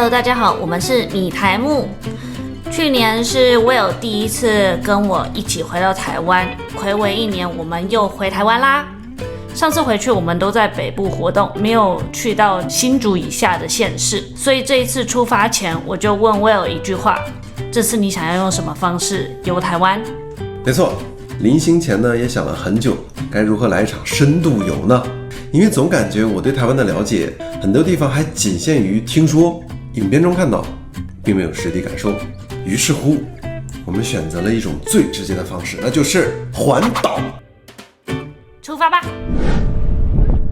Hello， 大家好，我们是米台木。去年是 Will 第一次跟我一起回到台湾，睽违1年，我们又回台湾啦。上次回去我们都在北部活动，没有去到新竹以下的县市，所以这一次出发前，我就问 Will 一句话：这次你想要用什么方式游台湾？没错，临行前呢也想了很久，该如何来一场深度游呢？因为总感觉我对台湾的了解，很多地方还仅限于听说、影片中看到，并没有实地感受。于是乎，我们选择了一种最直接的方式，那就是环岛。出发吧！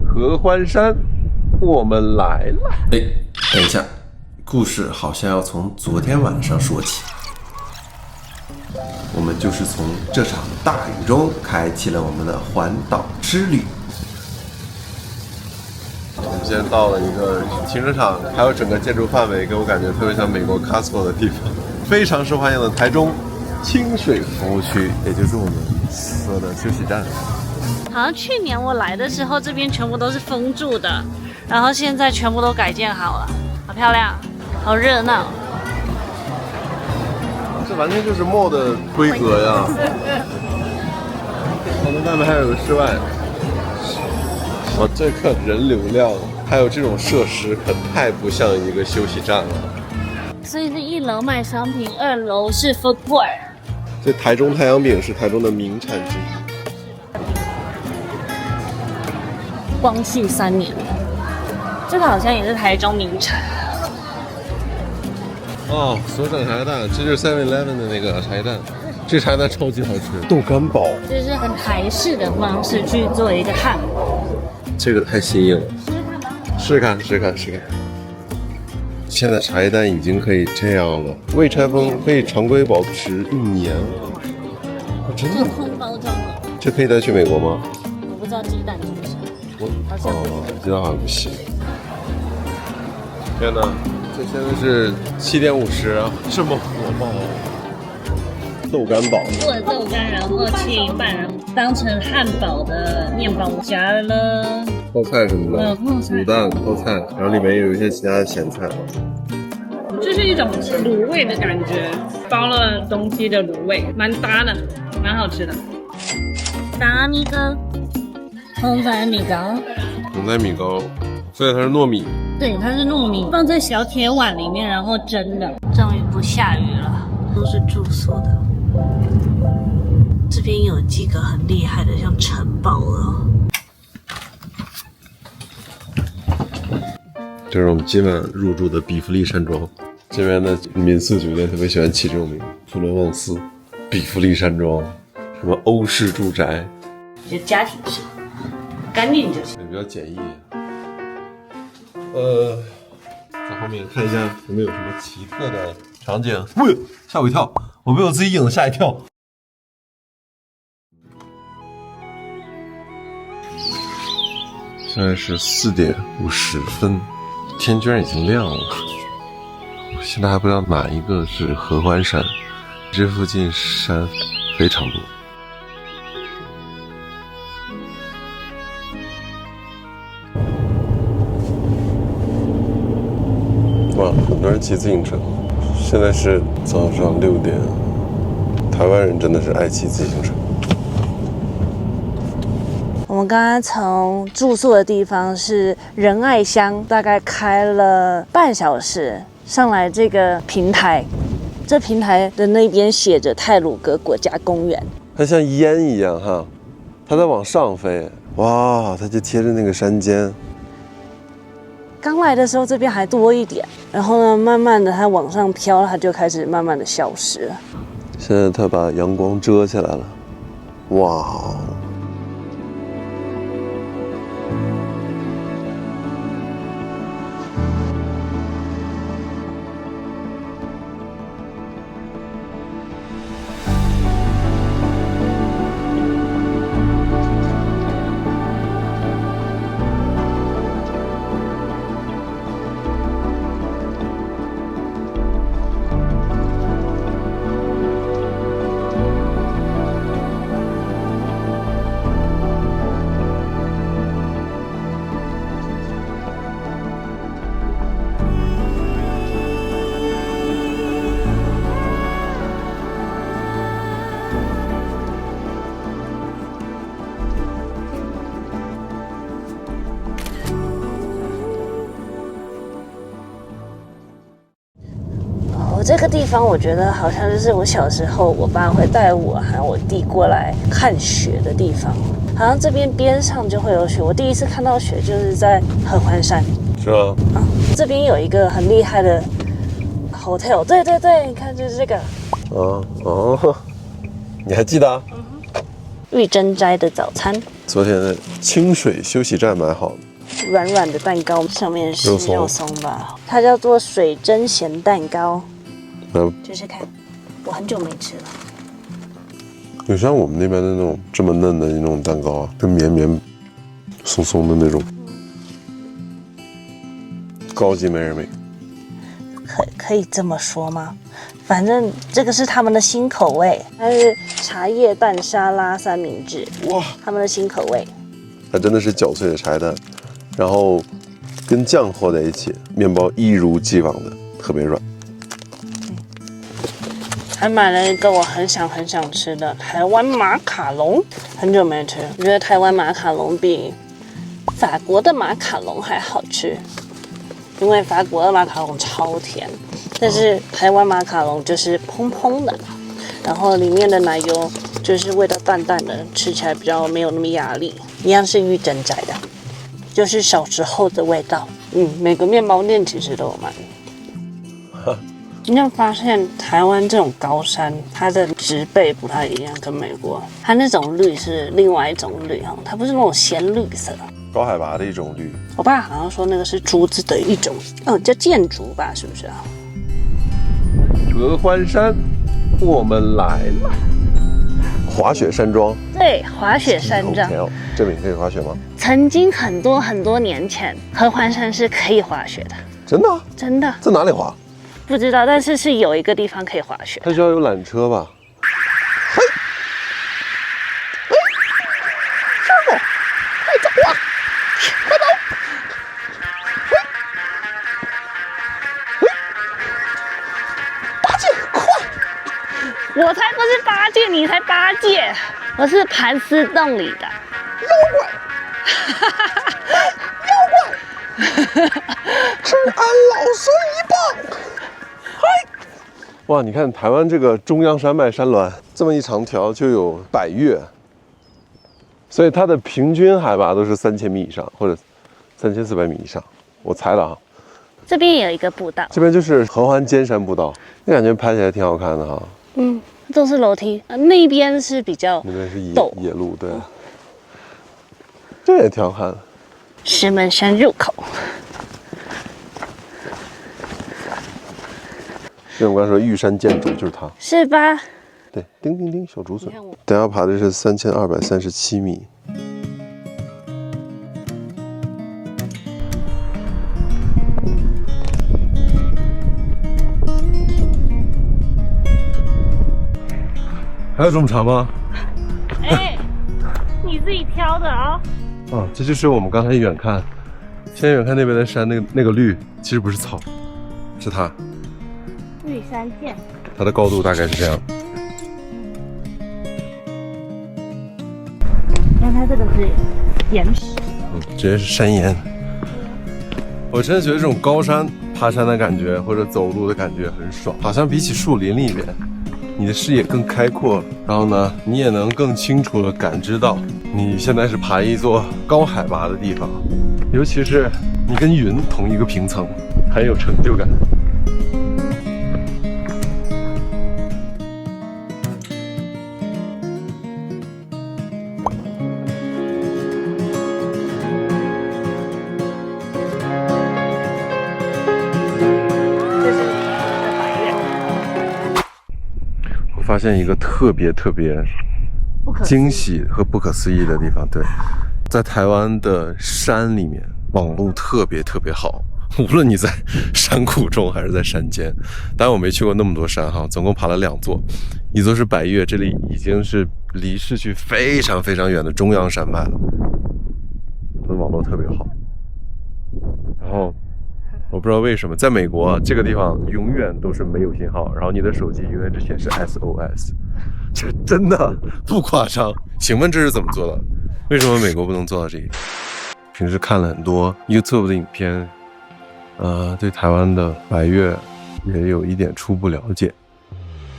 合欢山，我们来了。等一下，故事好像要从昨天晚上说起。我们就是从这场大雨中开启了我们的环岛之旅。我们现在到了一个停车场，还有整个建筑范围给我感觉特别像美国 Costco 的地方，非常受欢迎的台中清水服务区，也就是我们说的休息站。好像去年我来的时候，这边全部都是封住的，然后现在全部都改建好了，好漂亮，好热闹。这完全就是 mall 的规格呀！我们外面还有个室外。哇，这个人流量还有这种设施，可太不像一个休息站了。所以是1楼卖商品，2楼是 food court。这台中太阳饼是台中的名产之一。光绪3年，这个好像也是台中名产。哦，所长茶叶蛋，这就是 7-Eleven 的那个茶叶蛋，这茶叶蛋超级好吃。豆干堡，这是很台式的方式去做一个汉堡。这个太新颖了，试看。现在茶叶蛋已经可以这样了，未拆封可以常规保持1年。真的？空包装了。这可以带去美国吗？我不知道鸡蛋行不行。好像不行。鸡蛋好像不行。天哪！这现在是7点50啊，这么火爆！豆干堡，做了豆干，然后切一半，然后当成汉堡的面包，夹了泡菜什么的，卤蛋、泡菜，然后里面有一些其他的咸菜。这是一种卤味的感觉，包了东西的卤味，蛮搭的，蛮好吃的。达米糕，红仔米糕，红仔米糕，所以它是糯米。对，它是糯米，放在小铁碗里面，然后蒸的。终于不下雨了，都是住宿的。这边有几个很厉害的，像城堡了。这是我们今晚入住的比弗利山庄，这边的民宿酒店特别喜欢起这种名，普罗旺斯、比弗利山庄，什么欧式住宅，就家庭式，干净就行。也比较简易。在后面看一下有没有什么奇特的场景。喂，吓我一跳，我被我自己影子吓一跳。现在是4点50分，天居然已经亮了。现在还不知道哪一个是合欢山，这附近山非常多。哇，很多人骑自行车。现在是早上6点，台湾人真的是爱骑自行车。我们刚刚从住宿的地方是仁爱乡，大概开了半小时上来这个平台，这平台的那边写着太鲁阁国家公园，它像烟一样哈，它在往上飞，哇，它就贴着那个山尖。刚来的时候这边还多一点，然后呢，慢慢的它往上飘，它就开始慢慢的消失了。现在它把阳光遮起来了，哇！这个地方我觉得好像就是我小时候我爸会带我和我弟过来看雪的地方，好像这边边上就会有雪。我第一次看到雪就是在合欢山。是吗？这边有一个很厉害的 hotel， 对对对，你看就是这个。你还记得啊？玉珍斋的早餐，昨天的清水休息站买好的。软软的蛋糕，上面是肉松吧？它叫做水蒸咸蛋糕。就是看，我很久没吃了。有像我们那边的那种这么嫩的那种蛋糕啊，就绵绵松松的那种，高级没人没。可以这么说吗？反正这个是他们的新口味，它是茶叶蛋沙拉三明治。哇，他们的新口味。它真的是搅碎的茶叶蛋，然后跟酱和在一起，面包一如既往的特别软。还买了一个我很想吃的台湾马卡龙，很久没吃。我觉得台湾马卡龙比法国的马卡龙还好吃，因为法国的马卡龙超甜，但是台湾马卡龙就是蓬蓬的，然后里面的奶油就是味道淡淡的，吃起来比较没有那么压力。一样是玉珍斋的，就是小时候的味道。每个面包店其实都有卖。今天发现台湾这种高山，它的植被不太一样，跟美国，它那种绿是另外一种绿哈，它不是那种鲜绿色。高海拔的一种绿。我爸好像说那个是竹子的一种，叫箭竹吧，是不是啊？合欢山，我们来了。滑雪山庄。对，滑雪山庄。这里可以滑雪吗？曾经很多年前，合欢山是可以滑雪的。真的？真的。在哪里滑？不知道，但是有一个地方可以滑雪。它需要有缆车吧？我才不是八戒，你才八戒，我是盘丝洞里的妖怪，妖怪，治安老孙一棒！嗨！哇，你看台湾这个中央山脉山峦这么一长条就有100岳，所以它的平均海拔都是3000米以上，或者3400米以上，我猜的啊。这边也有一个步道，这边就是合欢尖山步道，那感觉拍起来挺好看的哈。都是楼梯，那边是比较那边是野路，对，这也挺好看的。石门山入口，所以我刚才说玉山建筑就是它，是吧？对，叮叮叮，小竹笋。等下爬的是3237米。还有这么长吗？你自己挑的啊。这就是我们刚才远看，现在远看那边的山，那个绿其实不是草，是它。玉山涧。它的高度大概是这样。但它这个是岩石。直接是山岩。我真的觉得这种高山爬山的感觉，或者走路的感觉很爽，好像比起树林里面。你的视野更开阔，然后呢，你也能更清楚地感知到你现在是爬一座高海拔的地方，尤其是你跟云同一个平层，很有成就感。发现一个特别惊喜和不可思议的地方，对，在台湾的山里面，网路特别好，无论你在山谷中还是在山间。当然我没去过那么多山哈，总共爬了2座，一座是100岳，这里已经是离市区非常远的中央山脉了，它的网络特别好。然后我不知道为什么，在美国这个地方永远都是没有信号，然后你的手机永远只显示 SOS， 这真的不夸张。请问这是怎么做到的？为什么美国不能做到这一点？平时看了很多 YouTube 的影片，对台湾的100岳也有一点初步了解。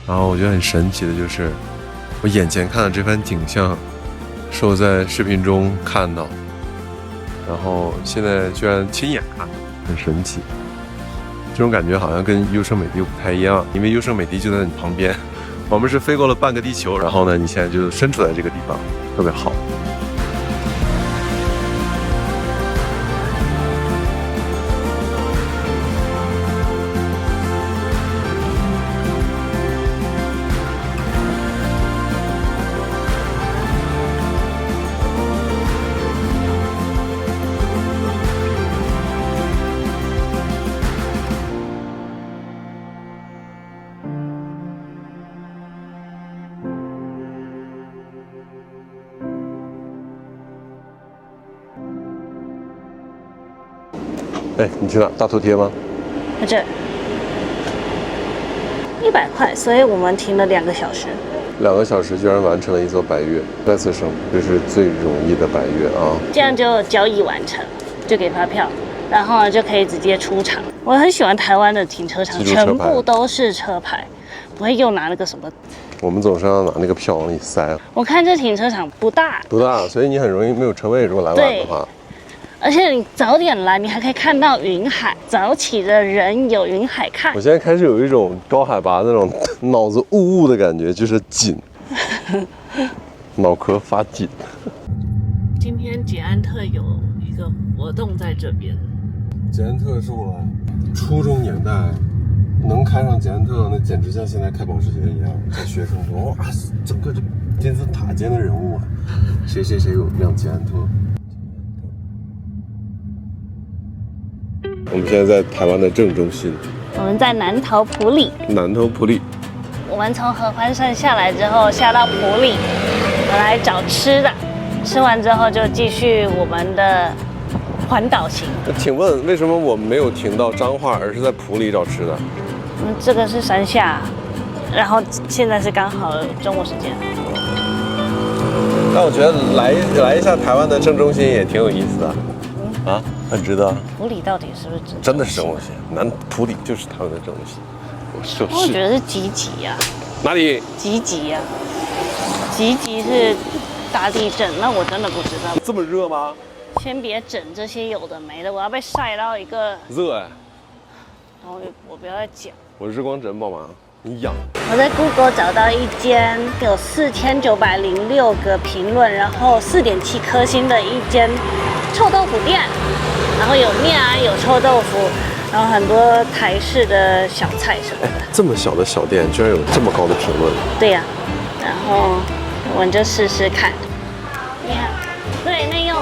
然后我觉得很神奇的就是，我眼前看到这番景象，是我在视频中看到，然后现在居然亲眼看，很神奇。这种感觉好像跟优胜美地不太一样，因为优胜美地就在你旁边，我们是飞过了半个地球，然后呢，你现在就身处在这个地方，特别好。哎，你去哪？大头贴吗？在这，100块，所以我们停了2个小时。2个小时居然完成了一座百岳，再次胜，这是最容易的百岳啊！这样就交易完成，就给发票，然后呢就可以直接出场。我很喜欢台湾的停车场，全部都是车牌，不会又拿那个什么。我们总是要拿那个票往里塞。我看这停车场不大，所以你很容易没有车位，如果来晚的话。而且你早点来，你还可以看到云海。早起的人有云海看。我现在开始有一种高海拔那种脑子雾的感觉，就是紧，脑壳发紧。今天捷安特有一个活动在这边。捷安特是我初中年代能开上捷安特，那简直像现在开保时捷一样。在学生中，哇，整个这金字塔尖的人物啊，谁有辆捷安特。我们现在在台湾的正中心，我们在南投埔里。我们从合欢山下来之后，下到埔里，我们来找吃的，吃完之后就继续我们的环岛行。请问为什么我们没有停到彰化，而是在埔里找吃的？这个是山下，然后现在是刚好中午时间。那我觉得来一下台湾的正中心也挺有意思的。啊，很值得。埔里到底是不是真的是正中心？南埔里就是台湾的正中心。我觉得是集集呀。哪里？集集呀。集集是大地震，那我真的不知道。这么热吗？先别整这些有的没的，我要被晒到一个热哎。然后我不要再讲。我日光枕宝妈，你痒。我在 Google 找到一间有4906个评论，然后4.7颗星的一间臭豆腐店，然后有面啊，有臭豆腐，然后很多台式的小菜什么的。这么小的小店，居然有这么高的评论。对呀，然后我们就试试看。你看，对，内用。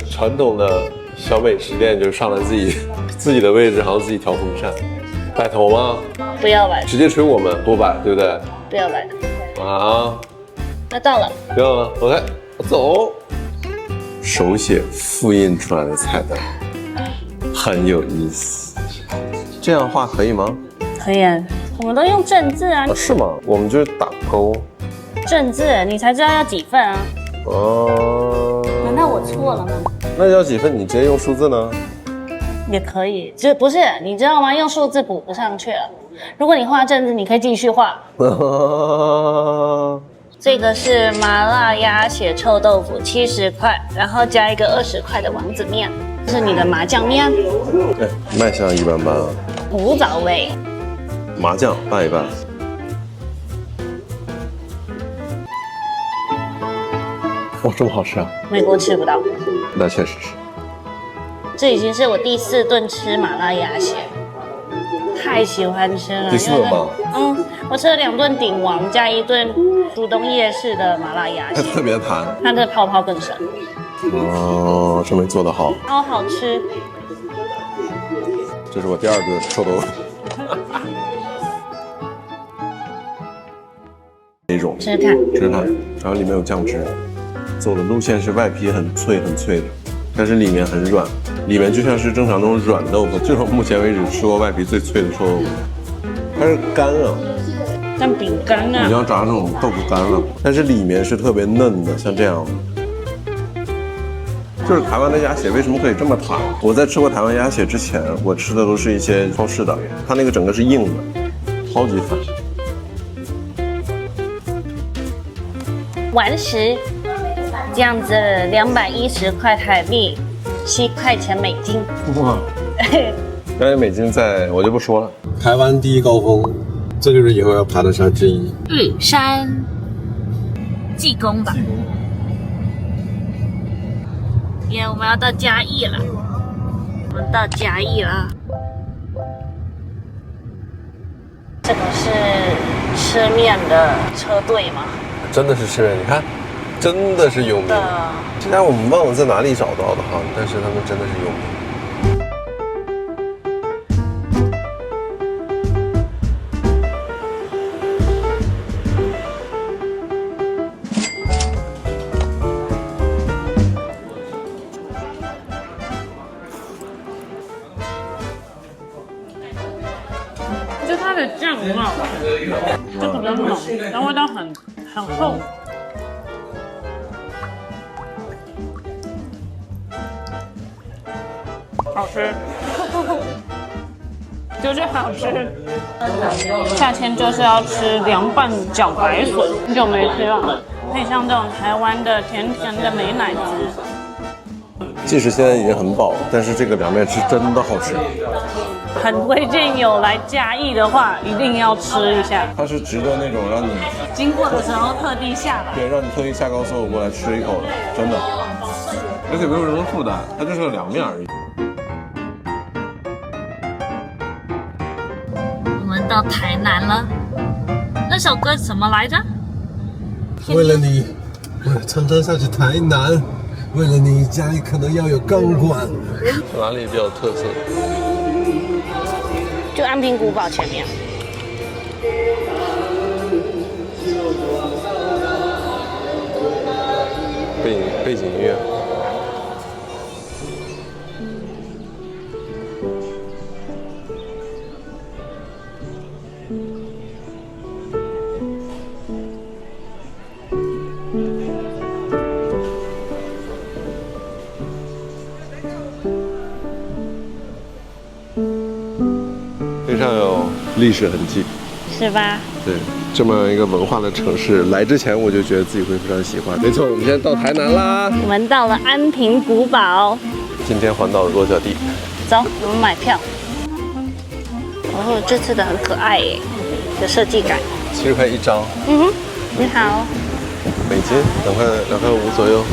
传统的小美食店就是上来自己的位置，然后自己调风扇。摆头吗？不要摆，直接捶我们，不摆，对不对？不要摆的。啊，那到了。不要了 ，OK， 走。手写复印出来的菜单，很有意思。这样画可以吗？可以啊，我们都用正字啊。是吗？我们就是打勾。正字，你才知道要几份啊？哦。难道我错了吗？那要几份？你直接用数字呢？也可以，这不是你知道吗？用数字补不上去了。如果你画正字，你可以继续画。这个是麻辣鸭血臭豆腐，70块，然后加一个20块的王子面，这是你的麻酱面。哎，卖相一般般啊。古早味。麻酱拌一拌。哇，这么好吃啊！美国吃不到。那确实是。这已经是我第4顿吃麻辣鸭血，太喜欢吃了。第4顿吗？我吃了2顿鼎王加1顿竹东夜市的麻辣鸭血，它特别弹，它的泡泡更深。哦，这没做得好，超好吃。这是我第2顿臭豆腐。哪种？吃看，然后里面有酱汁。走的路线是外皮很脆的。但是里面很软，里面就像是正常那种软豆腐，这种目前为止吃过外皮最脆的臭豆腐。它是干啊，像饼干啊。你要炸那种豆腐干了，但是里面是特别嫩的，像这样。就是台湾的鸭血为什么可以这么弹？我在吃过台湾鸭血之前，我吃的都是一些超市的，它那个整个是硬的，超级弹。完食，这样子210块台币，7块钱美金。哇，2美金在我就不说了。台湾第一高峰，这就是以后要爬的山之一。玉山济公吧。耶，我们要到嘉义了，我们到嘉义了。这个是吃面的车队吗？真的是吃面，你看，真的是有名。这家我们忘了在哪里找到的哈，但是他们真的是有名。就它的酱很好吃，就比较浓，但味道很厚。好吃，就是好吃。夏天就是要吃凉拌茭白笋，很久没吃了，配上这种台湾的甜甜的美乃滋。即使现在已经很饱，但是这个凉面是真的好吃。很推荐有来嘉义的话，一定要吃一下。它是值得那种让你经过的时候特地下来，对，让你特意下高速过来吃一口的，真的。而且没有任何负担，它就是个凉面而已。我们到台南了，那首歌怎么来着？为了你，我常常下去台南。为了你，家里可能要有钢管。哪里比较特色？就安平古堡前面。背景音乐。非常有历史痕迹，是吧？对，这么一个文化的城市，来之前我就觉得自己会非常喜欢。没错，我们现在到台南啦，我们到了安平古堡，今天环岛落脚地。走，我们买票。哦，这次的很可爱耶，有设计感。70块一张，嗯哼，你好，美金2.5块左右。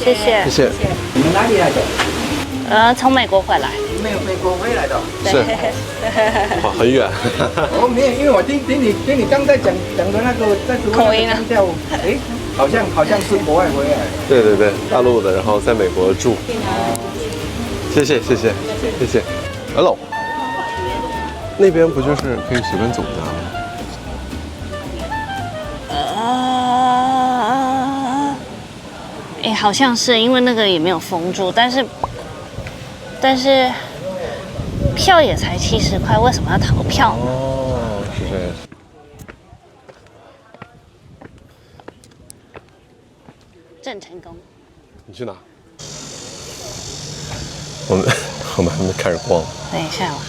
谢谢。谢谢。你们哪里来的？从美国回来。没有美国回来的。是。哇，很远。哦，没有，因为我听你刚才讲的那个在口音啊，调，哎，好像是国外回来。对对对，大陆的，然后在美国住。谢谢。Hello。那边不就是可以随便走家吗？哎，好像是，因为那个也没有封住，但是票也才70块，为什么要逃票呢？哦，是这样。郑成功。你去哪？我们还没开始逛。等一下吧，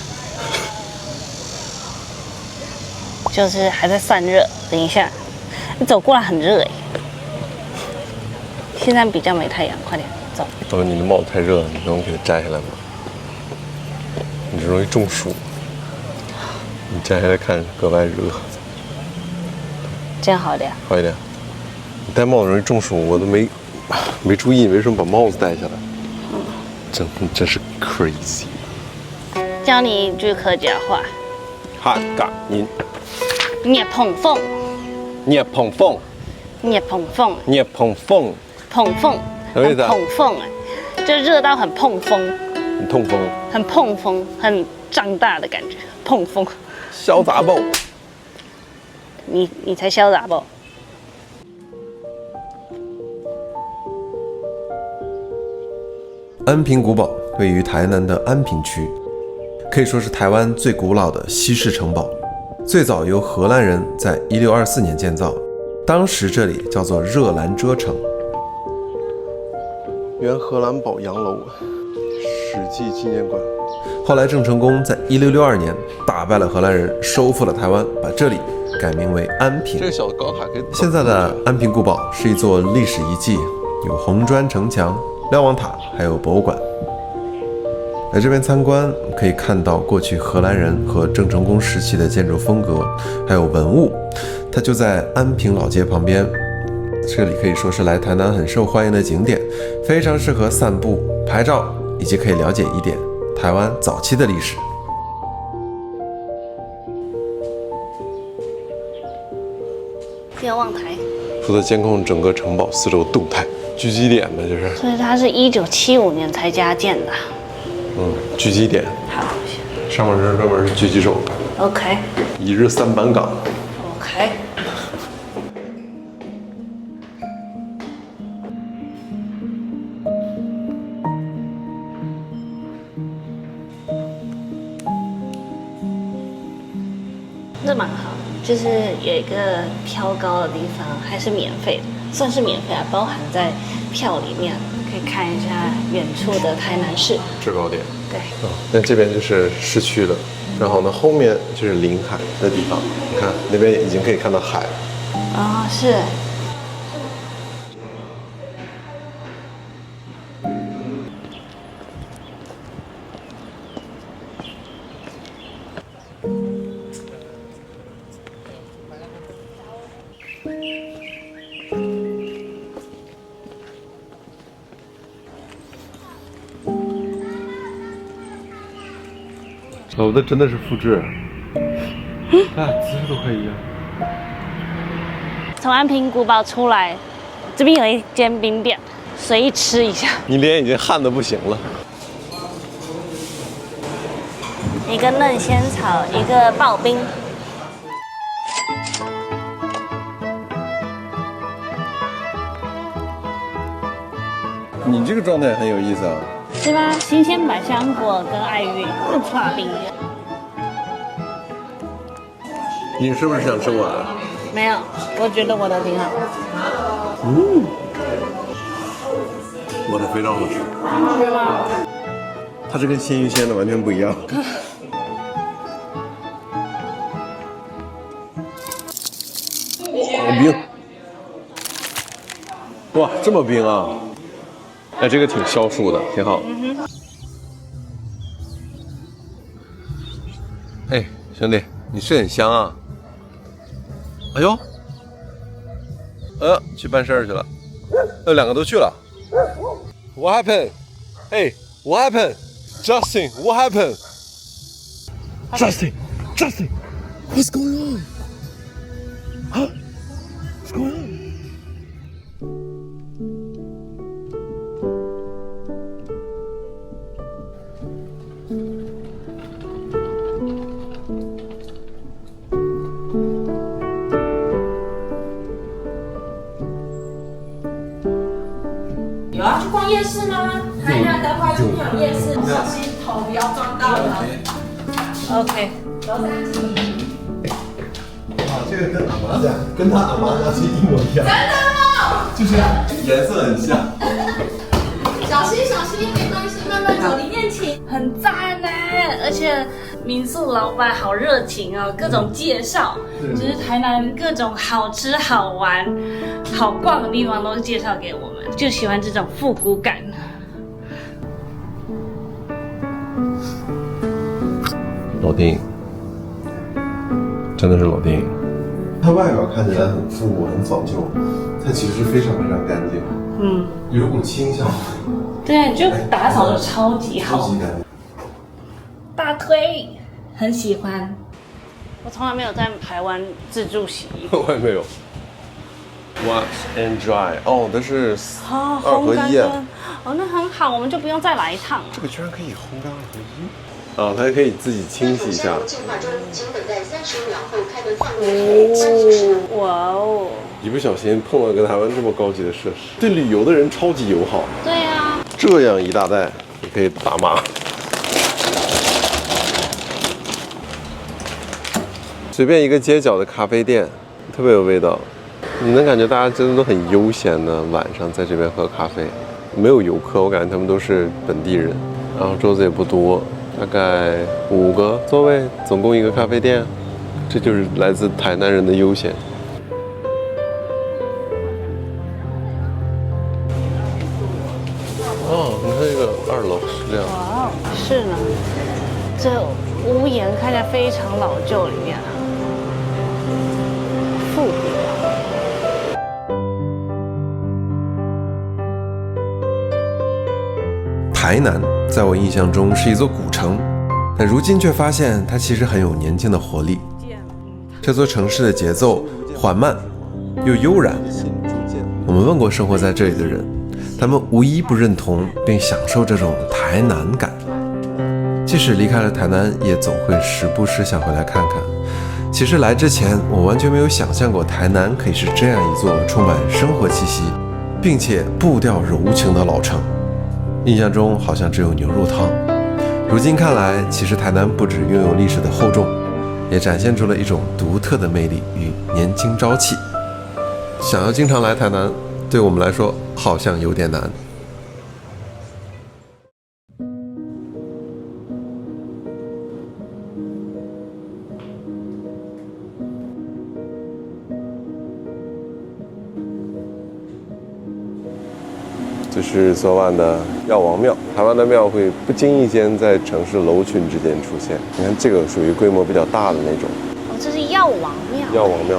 就是还在散热。等一下，你走过来很热哎。现在比较没太阳，快点走。哦，你的帽子太热了，你能给它摘下来吗？你这容易中暑。你摘下来看格外热。这样好一点。好一点。你戴帽子容易中暑，我都没注意，为什么把帽子戴下来？真是 crazy。教你一句客家话。哈嘎您。捏捧凤。捏捧凤。捏捧凤。捏捧凤。捧凤。什么意思啊？捧凤哎，就热到很碰风。很痛风。很碰风，很胀大的感觉，碰风。潇洒不？你才潇洒不？安平古堡位于台南的安平区，可以说是台湾最古老的西式城堡。最早由荷兰人在1624年建造，当时这里叫做热兰遮城。原荷兰堡洋楼，史记纪念馆。后来郑成功在1662年打败了荷兰人，收复了台湾，把这里改名为安平。这个小高塔可以。现在的安平古堡是一座历史遗迹，有红砖城墙、瞭望塔，还有博物馆。来这边参观，可以看到过去荷兰人和郑成功时期的建筑风格，还有文物。它就在安平老街旁边，这里可以说是来台南很受欢迎的景点，非常适合散步、拍照，以及可以了解一点台湾早期的历史。瞭望台，负责监控整个城堡四周动态，狙击点嘛，就是。所以它是1975年才加建的。狙击点。好，上面是专门是狙击手。OK。一日3班岗。OK。这蛮好，就是有一个挑高的地方，还是免费的，算是免费啊，包含在票里面。可以看一下远处的台南市制高点。对，那这边就是市区了，然后呢，后面就是临海的地方。你看那边已经可以看到海了。哦，是。走的真的是复制，啊，姿势都快一样。从安平古堡出来，这边有一间冰店，随意吃一下。你脸已经汗得不行了。一个嫩仙草，一个刨冰。你这个状态很有意思啊。是吗？新鲜百香果跟爱玉更剉冰。你是不是想吃我的？没有，我觉得我的挺好。我的非常好吃。是吗？它是跟鲜芋仙的完全不一样。好冰！哇，这么冰啊！哎，这个挺消暑的，挺好。哎，兄弟，你吃很香啊！哎呦，去办事儿去了。两个都去了。What happened? Hey, what happened? Justin, what happened? Justin, what's going on? Huh? What's going on? 有要去逛夜市吗？台南的话就没有夜市，小心头不要撞到了。OK。哇，这个跟阿妈家，跟他阿妈家是一模一样。真的吗？就是颜色很像。小心小心，没关系，慢慢走，里面请。很赞呢，而且民宿老板好热情哦，各种介绍，就是台南各种好吃好玩、好逛的地方都介绍给我们，就喜欢这种复古感。老电影，真的是老电影。它外表看起来很复古、很讲究，它其实非常非常干净。有一股清香。对，就打扫的超级好，超级干净。大推，很喜欢。我从来没有在台湾自助洗衣服。我也没有。Wash and dry， 哦，这是哦， 2合1啊。哦，那很好，我们就不用再来一趟了。这个居然可以烘干2合1。啊，它还可以自己清洗一下。哇哦！一不小心碰了个台湾这么高级的设施，对旅游的人超级友好。对啊，这样一大袋，你可以打码。随便一个街角的咖啡店，特别有味道。你能感觉大家真的都很悠闲的，晚上在这边喝咖啡。没有游客，我感觉他们都是本地人。然后桌子也不多，大概5个座位，总共1个咖啡店。这就是来自台南人的悠闲。哦，你看这个2楼是这样。哇，是呢。这屋檐看起来非常老旧，里面复古。台南在我印象中是一座古城，但如今却发现它其实很有年轻的活力。这座城市的节奏缓慢又悠然。我们问过生活在这里的人，他们无一不认同并享受这种台南感。即使离开了台南，也总会时不时想回来看看。其实来之前，我完全没有想象过台南可以是这样一座充满生活气息，并且步调柔情的老城。印象中好像只有牛肉汤，如今看来，其实台南不只拥有历史的厚重，也展现出了一种独特的魅力与年轻朝气。想要经常来台南，对我们来说好像有点难。这是昨晚的药王庙。台湾的庙会不经意间在城市楼群之间出现。你看，这个属于规模比较大的那种。哦，这是药王庙。药王庙，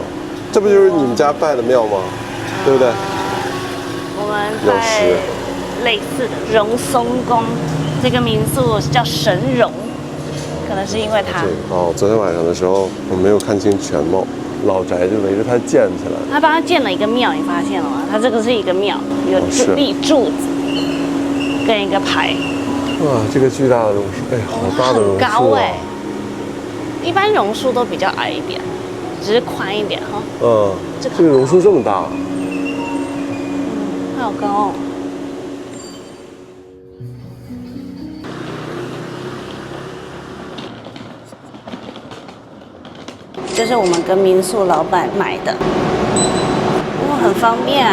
这不就是你们家拜的庙吗？对不对？我们在类似的荣松宫，这个民宿叫神荣，可能是因为它。对哦，昨天晚上的时候我没有看清全貌，老宅就围着它建起来。他帮他建了一个庙，你发现了吗？他这个是一个庙，有立柱子跟一个牌。哇，这个巨大的榕树，哎，好大的榕树啊！很高哎，一般榕树都比较矮一点，只是宽一点哈。嗯，这个榕树这么大。好高哦。这是我们跟民宿老板买的，哇，很方便，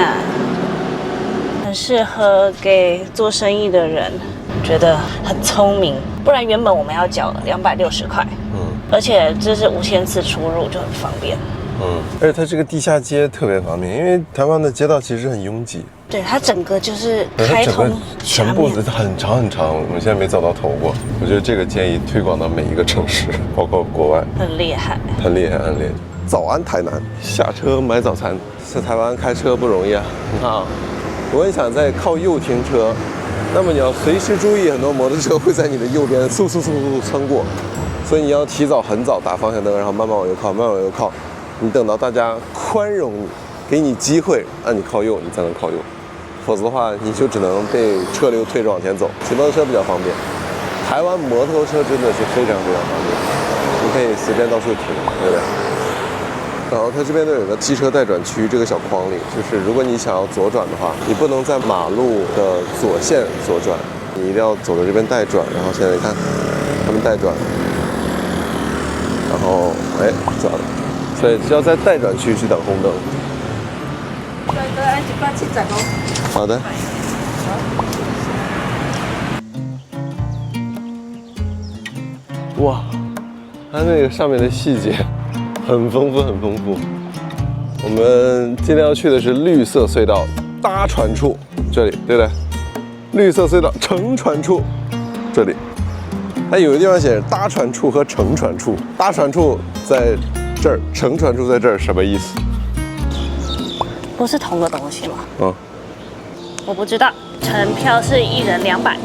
很适合给做生意的人，觉得很聪明。不然原本我们要缴260块，而且这是5000次出入，就很方便。而且它这个地下街特别方便，因为台湾的街道其实很拥挤。对，它整个就是开通全部很长很长，我们现在没走到头过。我觉得这个建议推广到每一个城市，包括国外。很厉害，很厉害，很厉害。早安台南，下车买早餐。在台湾开车不容易啊！你看啊，如果你想在靠右停车，那么你要随时注意，很多摩托车会在你的右边嗖穿过，所以你要提早很早打方向灯，然后慢慢往右靠，慢慢往右靠。你等到大家宽容你，给你机会让你靠右，你才能靠右，否则的话你就只能被车流推着往前走。骑摩托车比较方便，台湾摩托车真的是非常非常方便，你可以随便到处停，对不对？然后它这边都有个机车待转区，这个小框里，就是如果你想要左转的话，你不能在马路的左线左转，你一定要走到这边待转。然后现在你看，他们待转，然后哎转了。所以只要在待转区去等红灯。好的。哇，它那个上面的细节很丰富，很丰富。我们今天要去的是绿色隧道搭船处，这里对不对？绿色隧道乘船处，这里。它有个地方写搭船处和乘船处，搭船处在这儿，乘船处在这儿，什么意思？不是同个东西吗？我不知道。乘票是1人200。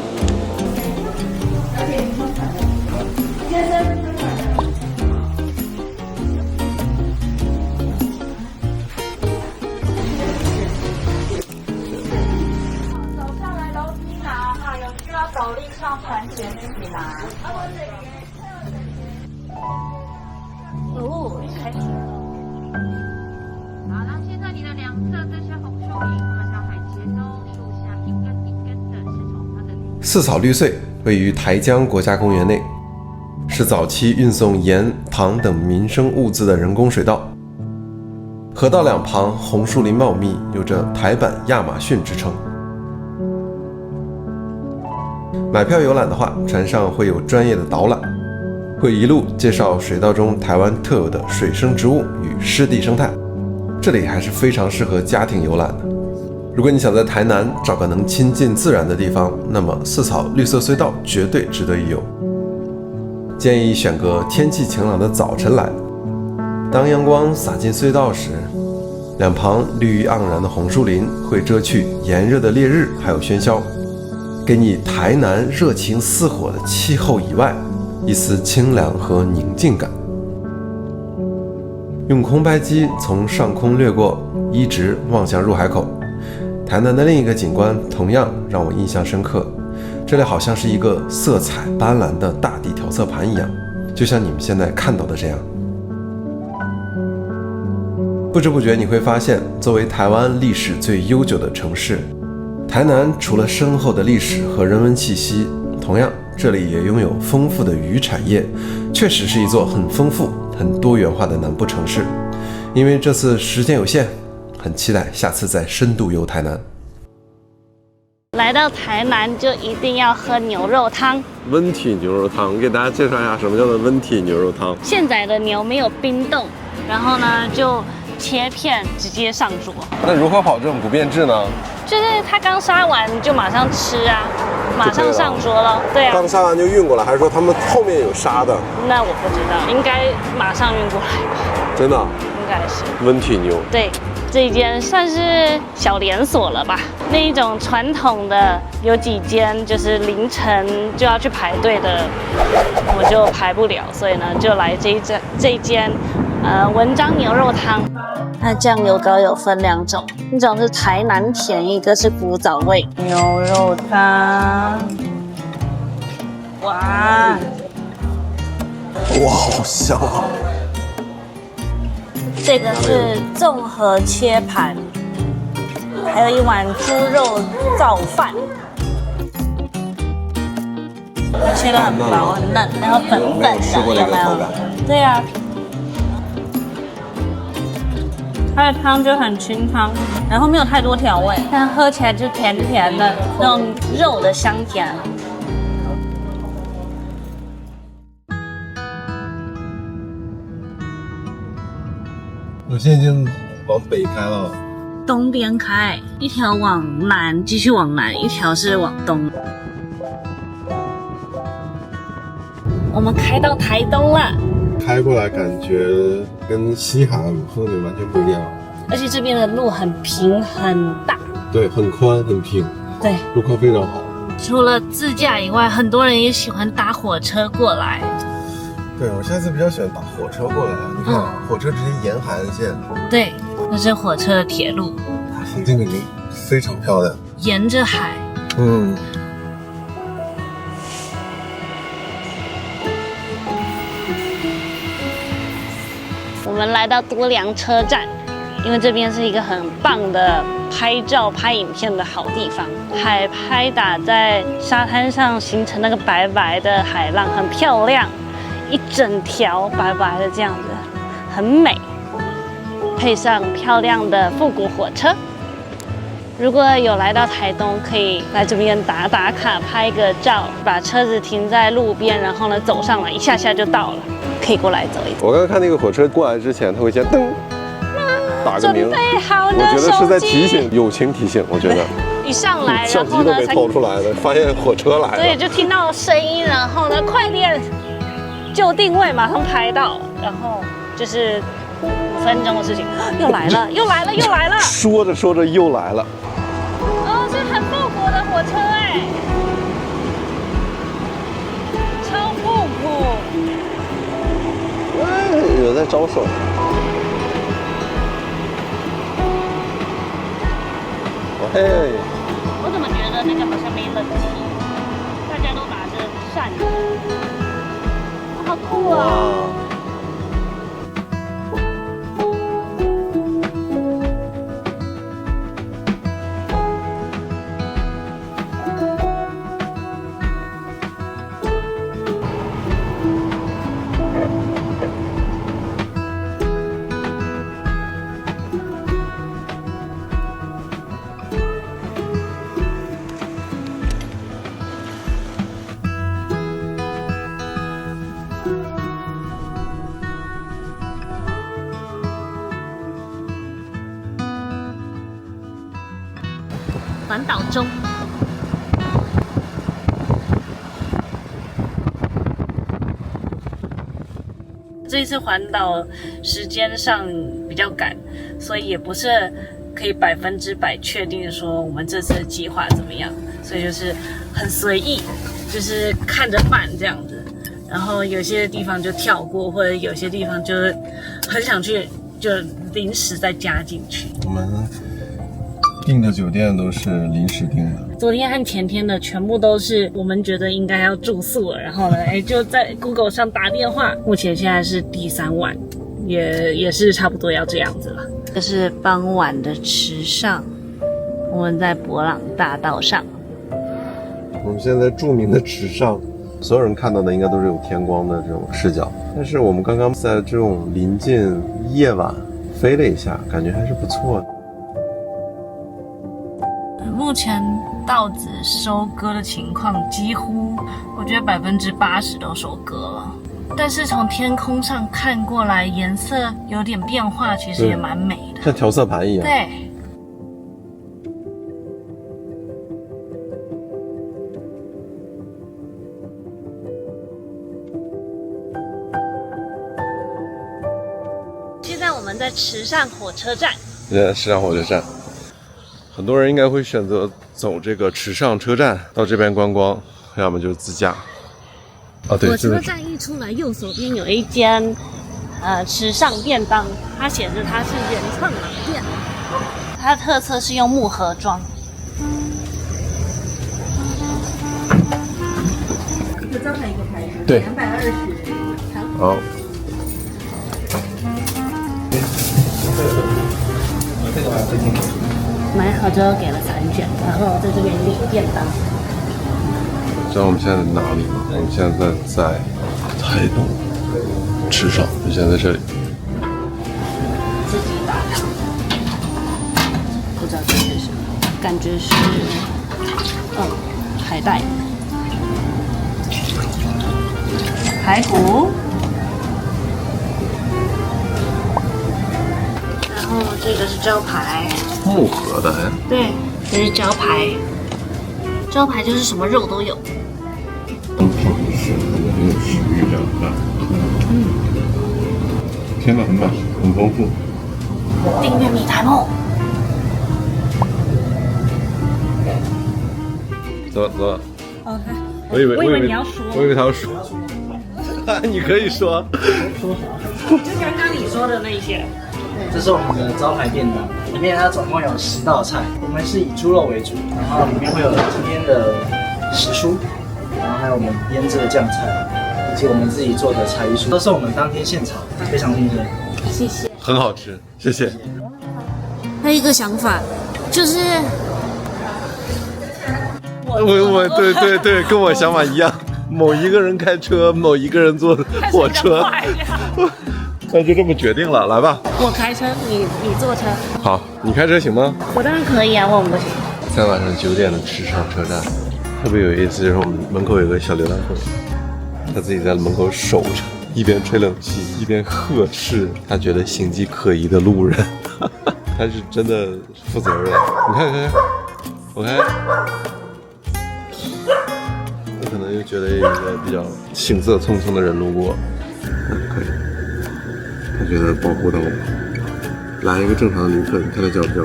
走上来楼梯拿，有需要走力上船前一起拿。哦，开始。好，那现在你的两侧这些红树林，我们叫海茄洲，树下一根一根的，是从它的四草绿穗位于台江国家公园内，是早期运送盐、糖等民生物资的人工水道。河道两旁红树林茂密，有着台版亚马逊之称。买票游览的话，船上会有专业的导览，会一路介绍水道中台湾特有的水生植物与湿地生态，这里还是非常适合家庭游览的。如果你想在台南找个能亲近自然的地方，那么四草绿色隧道绝对值得一游。建议选个天气晴朗的早晨来，当阳光洒进隧道时，两旁绿意盎然的红树林会遮去炎热的烈日还有喧嚣，给你台南热情似火的气候以外一丝清凉和宁静感。用空拍机从上空掠过，一直望向入海口，台南的另一个景观同样让我印象深刻，这里好像是一个色彩斑斓的大地调色盘一样，就像你们现在看到的这样。不知不觉你会发现，作为台湾历史最悠久的城市，台南除了深厚的历史和人文气息，同样这里也拥有丰富的渔产业，确实是一座很丰富很多元化的南部城市。因为这次时间有限，很期待下次再深度游台南。来到台南就一定要喝牛肉汤。温体牛肉汤，我给大家介绍一下什么叫做温体牛肉汤。现宰的牛没有冰冻，然后呢就切片直接上桌。那如何保证不变质呢？就是它刚杀完就马上吃啊，马上上桌了。对啊，刚杀完就运过来，还是说他们后面有杀的？那我不知道，应该马上运过来吧？真的？应该是温体牛。对。这一间算是小连锁了吧？那一种传统的有几间就是凌晨就要去排队的，我就排不了，所以呢就来这一间文章牛肉汤。它酱油膏有分两种，一种是台南甜，一个是古早味牛肉汤。哇，好香啊！这个是综合切盘，还有一碗猪肉燥饭，切得很薄很嫩，然后粉粉的，有没有？对呀，它的汤就很清汤，然后没有太多调味，但喝起来就甜甜的，那种肉的香甜。我现在已经往北开了，东边开，一条往南，继续往南，一条是往东。我们开到台东了，开过来感觉跟西海岸风景完全不一样，而且这边的路很平很大，对，很宽很平，对，路况非常好。除了自驾以外，很多人也喜欢搭火车过来。对，我下次比较喜欢打火车过来，你看，火车直接沿海岸线，对，那是火车的铁路，风景感觉非常漂亮，沿着海。我们来到多良车站，因为这边是一个很棒的拍照、拍影片的好地方。海拍打在沙滩上，形成那个白白的海浪，很漂亮，一整条白白的这样子，很美。配上漂亮的复古火车，如果有来到台东，可以来这边打打卡，拍个照，把车子停在路边，然后呢走上来，一下下就到了，可以过来走一走。我刚刚看那个火车过来之前，他会先噔打个鸣，准备好的我觉得是在手机提醒，友情提醒，我觉得。一上来，相机都没掏出来的，发现火车来了。对，就听到声音，然后呢，快点就定位，马上拍到，然后就是5分钟的事情，又来了，又来了，又来了。说着说着又来了。哦，是很复古的火车哎，超复古。哎，有在招手。嘿，我怎么觉得那个好像没冷气？大家都拿着扇子，好酷啊！环岛中。这一次环岛时间上比较赶，所以也不是可以100%确定说我们这次的计划怎么样，所以就是很随意，就是看着办这样子。然后有些地方就跳过，或者有些地方就是很想去，就临时再加进去。我们订的酒店都是临时订的。昨天和前天的全部都是我们觉得应该要住宿了，然后呢，就在 Google 上打电话。目前现在是第3晚，也是差不多要这样子了。这是傍晚的池上，我们在伯朗大道上。我们现在著名的池上，所有人看到的应该都是有天光的这种视角，但是我们刚刚在这种临近夜晚飞了一下，感觉还是不错的。目前稻子收割的情况几乎，我觉得80%都收割了。但是从天空上看过来，颜色有点变化，其实也蛮美的，像调色盘一样。对。现在我们在池上火车站。池上火车站。很多人应该会选择走这个池上车站到这边观光，要么就是自驾。啊，对，火车站一出来，右手边有一间池上便当，它写着它是原创老店，它的特色是用木盒装。一个招牌一个牌子，对220。好。这个我最近买好之后给了3卷，然后在这边领便当。知道我们现在在哪里吗？我们现在在台东池上，就现在在这里。自己打汤，不知道这是什么，感觉是海带、排骨。然后这个是招牌，木盒的哎。对，这是招牌。招牌就是什么肉都有。是很有食欲这样的。填的很满，很丰富。订阅米苔目。走。哦，我以为你要说，我以为他要说。你可以说。就刚刚你说的那些。这是我们的招牌便当，里面它总共有10道菜，我们是以猪肉为主，然后里面会有今天的时蔬，然后还有我们腌制的酱菜，以及我们自己做的柴鱼酥，都是我们当天现炒，非常新鲜。谢谢。很好吃，谢谢。还有一个想法，就是我对，跟我想法一样。某一个人开车，某一个人坐火车。那就这么决定了，来吧。我开车，你坐车。好，你开车行吗？我当然可以啊，为什么不行？在晚上9点的池上车站，特别有意思，就是我们门口有个小流浪狗，他自己在门口守着，一边吹冷气，一边呵斥他觉得形迹可疑的路人。他是真的负责任。你看，我看，我可能又觉得有一个比较行色匆匆的人路过，可以。他觉得保护到我，来一个正常的旅客，你看他叫不叫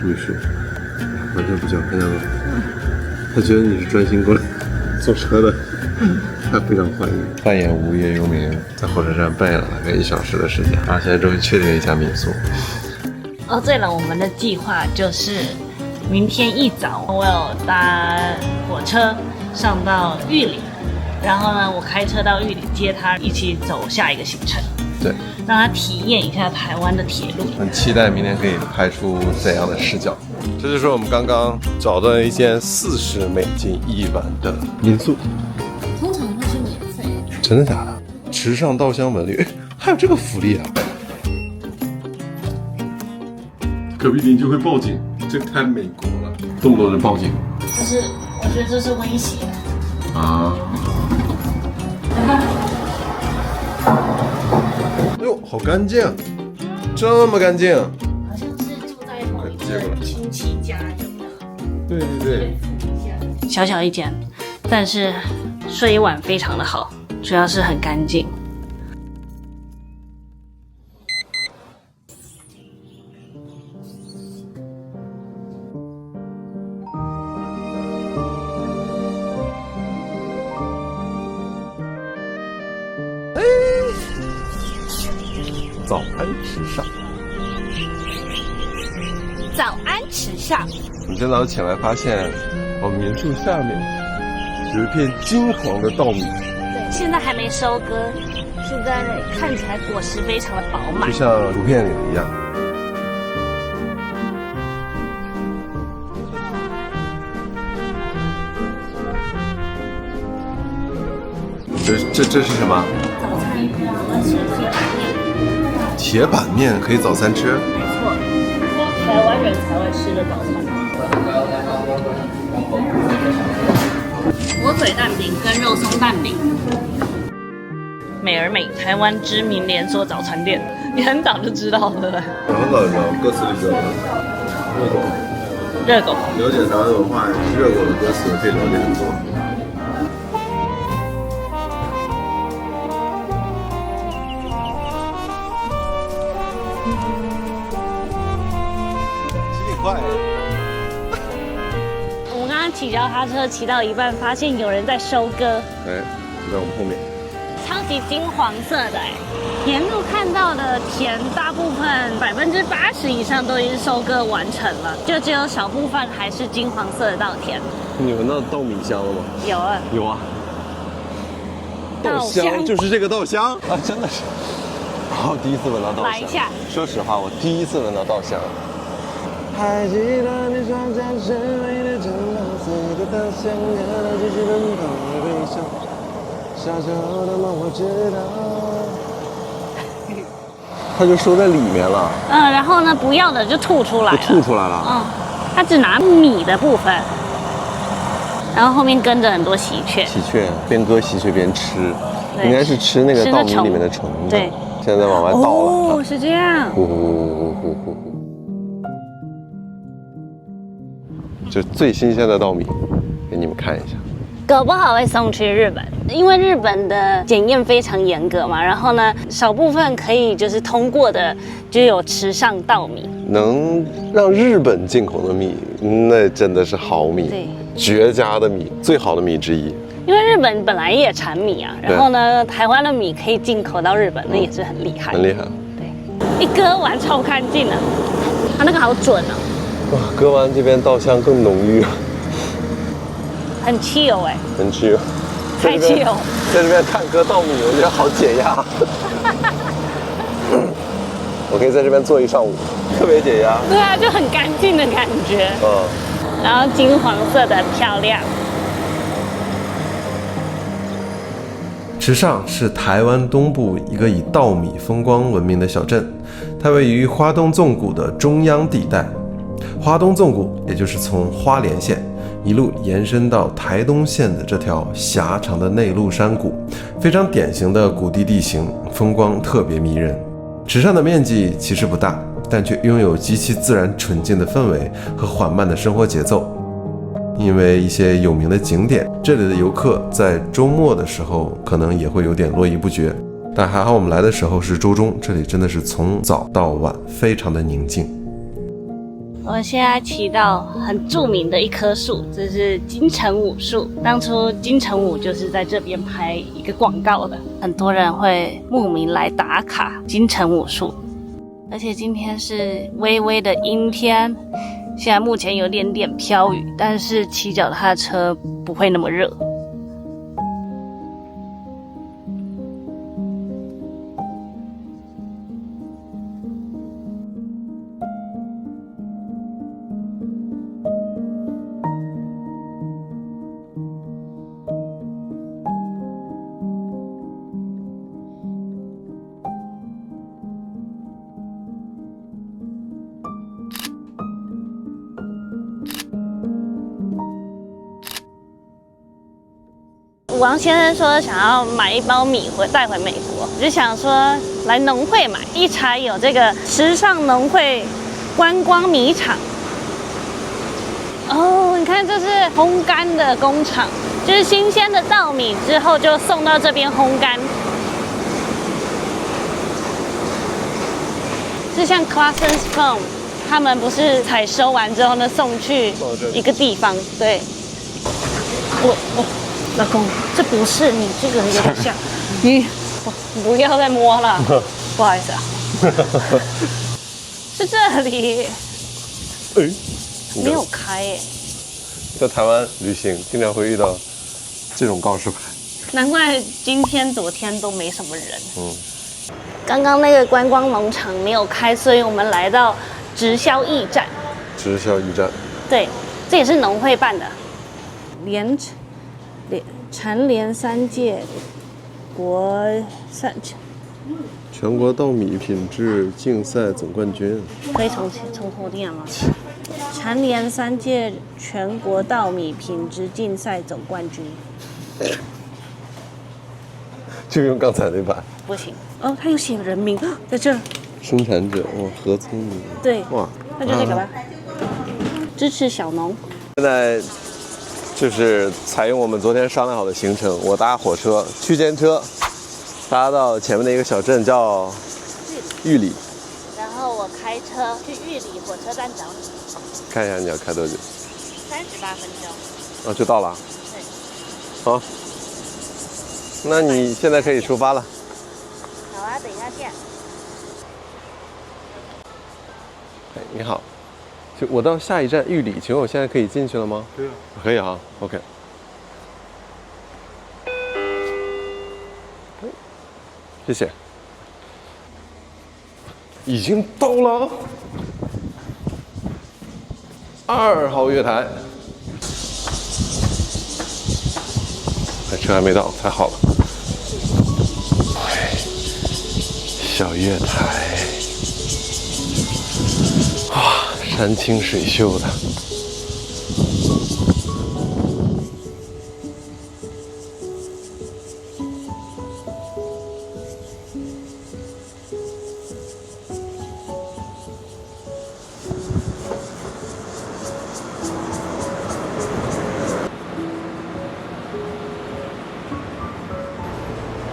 女士？完全不叫，看见吗？他觉得你是专心过来坐车的，他非常欢迎。扮演无业游民，在火车站扮演了大概1小时的时间，现在终于确定一家民宿。哦，对了，我们的计划就是明天一早我有搭火车上到玉里，然后呢，我开车到玉里接他，一起走下一个行程。对，让他体验一下台湾的铁路。很期待明天可以拍出怎样的视角。这就是我们刚刚找到一间$40一晚的民宿，通常会是免费。真的假的？池上稻香文旅，还有这个福利啊！隔壁邻居会报警，这太美国了，动不动就报警。就是我觉得这是威胁啊！哎呦，好干净，这么干净。好像是住在某一个亲戚家里的。对对对，小小一间，但是睡碗非常的好，主要是很干净。早安时尚。早安时尚。你今早起来发现，我们民宿下面有一片金黄的稻米，对，现在还没收割，现在看起来果实非常的饱满，就像图片里一样。这是什么？早餐，我们是铁板面。铁板面可以早餐吃？没错，台湾人才会吃的早餐。火腿蛋饼跟肉松蛋饼。美而美，台湾知名连锁早餐店，你很早就知道了。很早就知道，歌词里知道。热狗。热狗。了解台湾文化，热狗的歌词可以了解很多。我们刚刚骑脚踏车骑到一半，发现有人在收割。哎，就在我们后面。超级金黄色的哎，沿路看到的田，大部分80%以上都已经收割完成了，就只有少部分还是金黄色的稻田。你闻到稻米香了吗？有啊，有啊。稻香就是这个稻香啊，真的是。我第一次闻到稻香。来一下。说实话，我第一次闻到稻香。还记得你双脚是为了正老死的稻香，看到继续奔跑的微笑，小时候的梦我知道。它就收在里面了。然后呢，不要的就吐出来了。就吐出来了。它只拿米的部分，然后后面跟着很多喜鹊。喜鹊边割喜鹊边吃，应该是吃那个稻米里面的虫子。对，现在往外倒了。哦，是这样。呼呼呼呼呼呼。就最新鲜的稻米，给你们看一下。搞不好会送去日本，因为日本的检验非常严格嘛。然后呢，少部分可以就是通过的，就有池上稻米。能让日本进口的米，那真的是好米，对，绝佳的米，最好的米之一。因为日本本来也产米啊，然后呢，台湾的米可以进口到日本，那也是很厉害。很厉害。对，一割完超干净的，它那个好准啊。哇，割完这边稻香更浓郁，很chill哎，很chill，太chill。在这边看割稻米，我觉得好解压。我可以在这边坐一上午，特别解压。对啊，就很干净的感觉。然后金黄色的很漂亮。池上是台湾东部一个以稻米风光闻名的小镇，它位于花东纵谷的中央地带。花东纵谷也就是从花莲县一路延伸到台东县的这条狭长的内陆山谷，非常典型的谷地地形，风光特别迷人。池上的面积其实不大，但却拥有极其自然纯净的氛围和缓慢的生活节奏。因为一些有名的景点，这里的游客在周末的时候可能也会有点络绎不绝，但还好我们来的时候是周中，这里真的是从早到晚非常的宁静。我们现在骑到很著名的一棵树，这是金城武树。当初金城武就是在这边拍一个广告的，很多人会慕名来打卡金城武树。而且今天是微微的阴天，现在目前有点飘雨，但是骑脚踏车不会那么热。王先生说想要买一包米带回美国，我就想说来农会买，一查有这个池上农会观光米场。哦，你看这是烘干的工厂，就是新鲜的稻米之后就送到这边烘干。是像 Classens Farm， 他们不是采收完之后呢送去一个地方，对。老公，这不是你这个有点像，你不要再摸了，不好意思啊。是这里，没有开耶。在台湾旅行经常会遇到这种告示牌，难怪今天、昨天都没什么人。刚刚那个观光农场没有开，所以我们来到直销驿站。直销驿站，对，这也是农会办的。蝉联3届全国稻米品质竞赛总冠军。可以从头念吗？蝉联3届全国稻米品质竞赛总冠军。就用刚才那版。不行哦，他有写人名在这。生产者哇，何聪明。对，哇，那就这个吧。支持小农。现在就是采用我们昨天商量好的行程，我搭火车区间车，搭到前面的一个小镇叫玉里，然后我开车去玉里火车站找你。看一下你要开多久？38分钟。就到了。对。好，那你现在可以出发了。好啊，等一下见。你好，就我到下一站玉里，请问我现在可以进去了吗？可以啊。可以啊 ，OK。谢谢。已经到了2号月台，车还没到，太好了。小月台，哇，山清水秀的。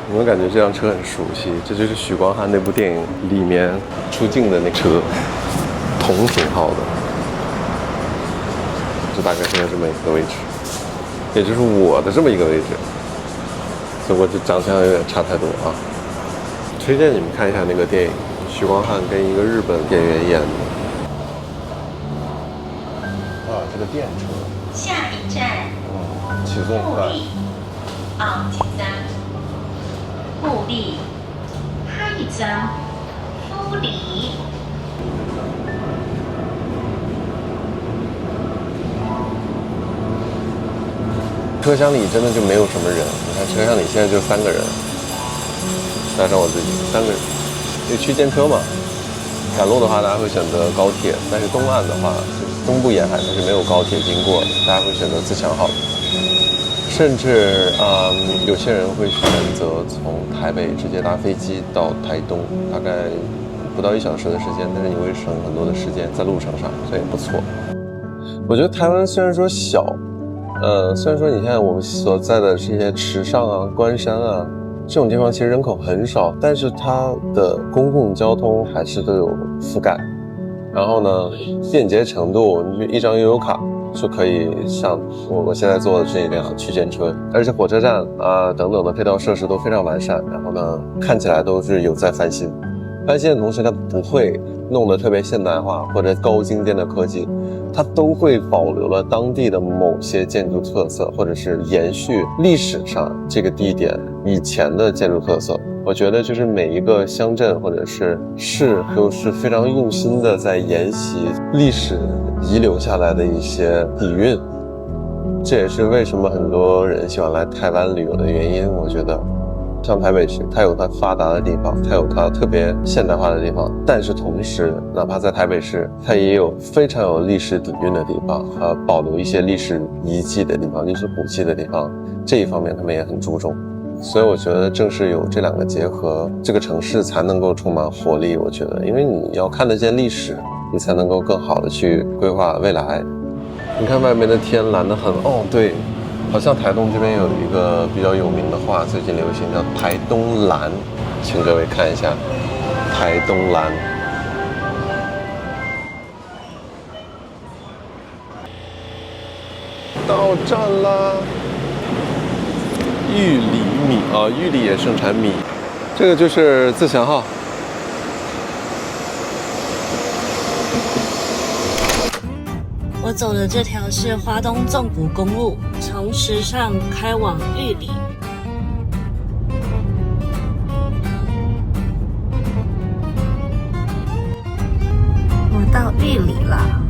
我们感觉这辆车很熟悉，这就是许光汉那部电影里面出镜的那车，同型号的。就大概现在这么一个位置，也就是我的这么一个位置，所以我这长相有点差太多啊。推荐你们看一下那个电影，许光汉跟一个日本演员演的。啊，这个电车。下一站，起重快。富力，下一站，富力。车厢里真的就没有什么人，你看车厢里现在就3个人，加上我自己3个人。因为区间车嘛，赶路的话大家会选择高铁，但是东岸的话，就是东部沿海它是没有高铁经过的，大家会选择自强号。甚至有些人会选择从台北直接搭飞机到台东，大概不到1小时的时间，但是你会省很多的时间在路程上，这也不错。我觉得台湾虽然说小，虽然说你看我们所在的这些池上啊、关山啊这种地方，其实人口很少，但是它的公共交通还是都有覆盖。然后呢，便捷程度，一张悠游卡就可以像我现在坐的这一辆区间车，而且火车站啊等等的配套设施都非常完善，然后呢看起来都是有在翻新。翻新的同时，它不会弄得特别现代化或者高精尖的科技，它都会保留了当地的某些建筑特色，或者是延续历史上这个地点以前的建筑特色。我觉得就是每一个乡镇或者是市都是非常用心的在沿袭历史遗留下来的一些底蕴，这也是为什么很多人喜欢来台湾旅游的原因。我觉得像台北市，它有它发达的地方，它有它特别现代化的地方，但是同时哪怕在台北市，它也有非常有历史底蕴的地方和保留一些历史遗迹的地方、历史古迹的地方，这一方面他们也很注重。所以我觉得正是有这2个结合，这个城市才能够充满活力。我觉得因为你要看得见历史，你才能够更好的去规划未来。你看外面的天蓝得很。哦，对，好像台东这边有一个比较有名的画，最近流行叫台东蓝，请各位看一下台东蓝。到站啦！玉里米啊，玉里也盛产米。这个就是自强号。我走的这条是花东纵谷公路，从池上开往玉里。我到玉里了。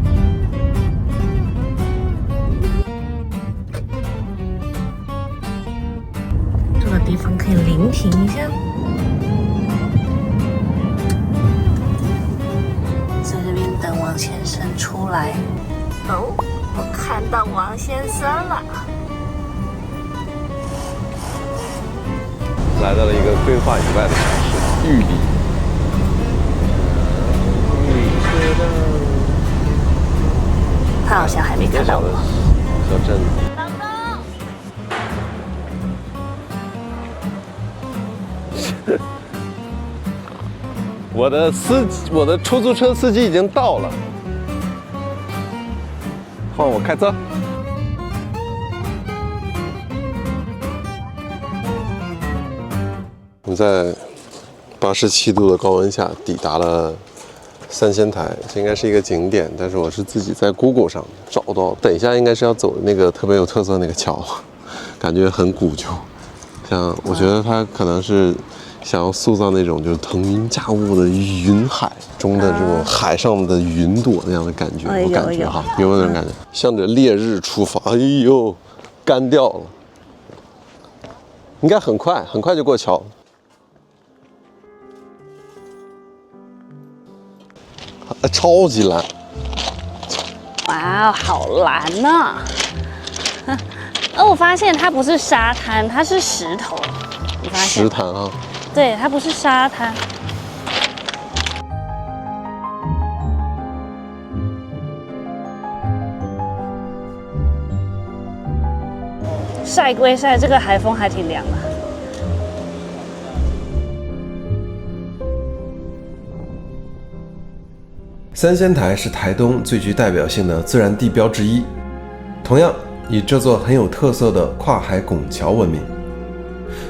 这个地方可以临停一下。在这边等王先生出来。哦，我看到王先生了。来到了一个规划以外的城市——玉里。他好像还没看到我。小镇。我的出租车司机已经到了。换我开车。我们在87度的高温下抵达了三仙台，这应该是一个景点，但是我是自己在 Google 上找到，等一下应该是要走的那个特别有特色那个桥，感觉很古旧，像我觉得它可能是想要塑造那种就是腾云驾雾的云海中的这种海上的云朵那样的感觉，我感觉哈，有没有那种感觉？向着烈日出发，哎呦，干掉了，应该很快就过桥。超级蓝！哇，好蓝呐！我发现它不是沙滩，它是石头。你发现？石滩啊。对，它不是沙滩。晒归晒，这个海风还挺凉的。三仙台是台东最具代表性的自然地标之一，同样以这座很有特色的跨海拱桥闻名。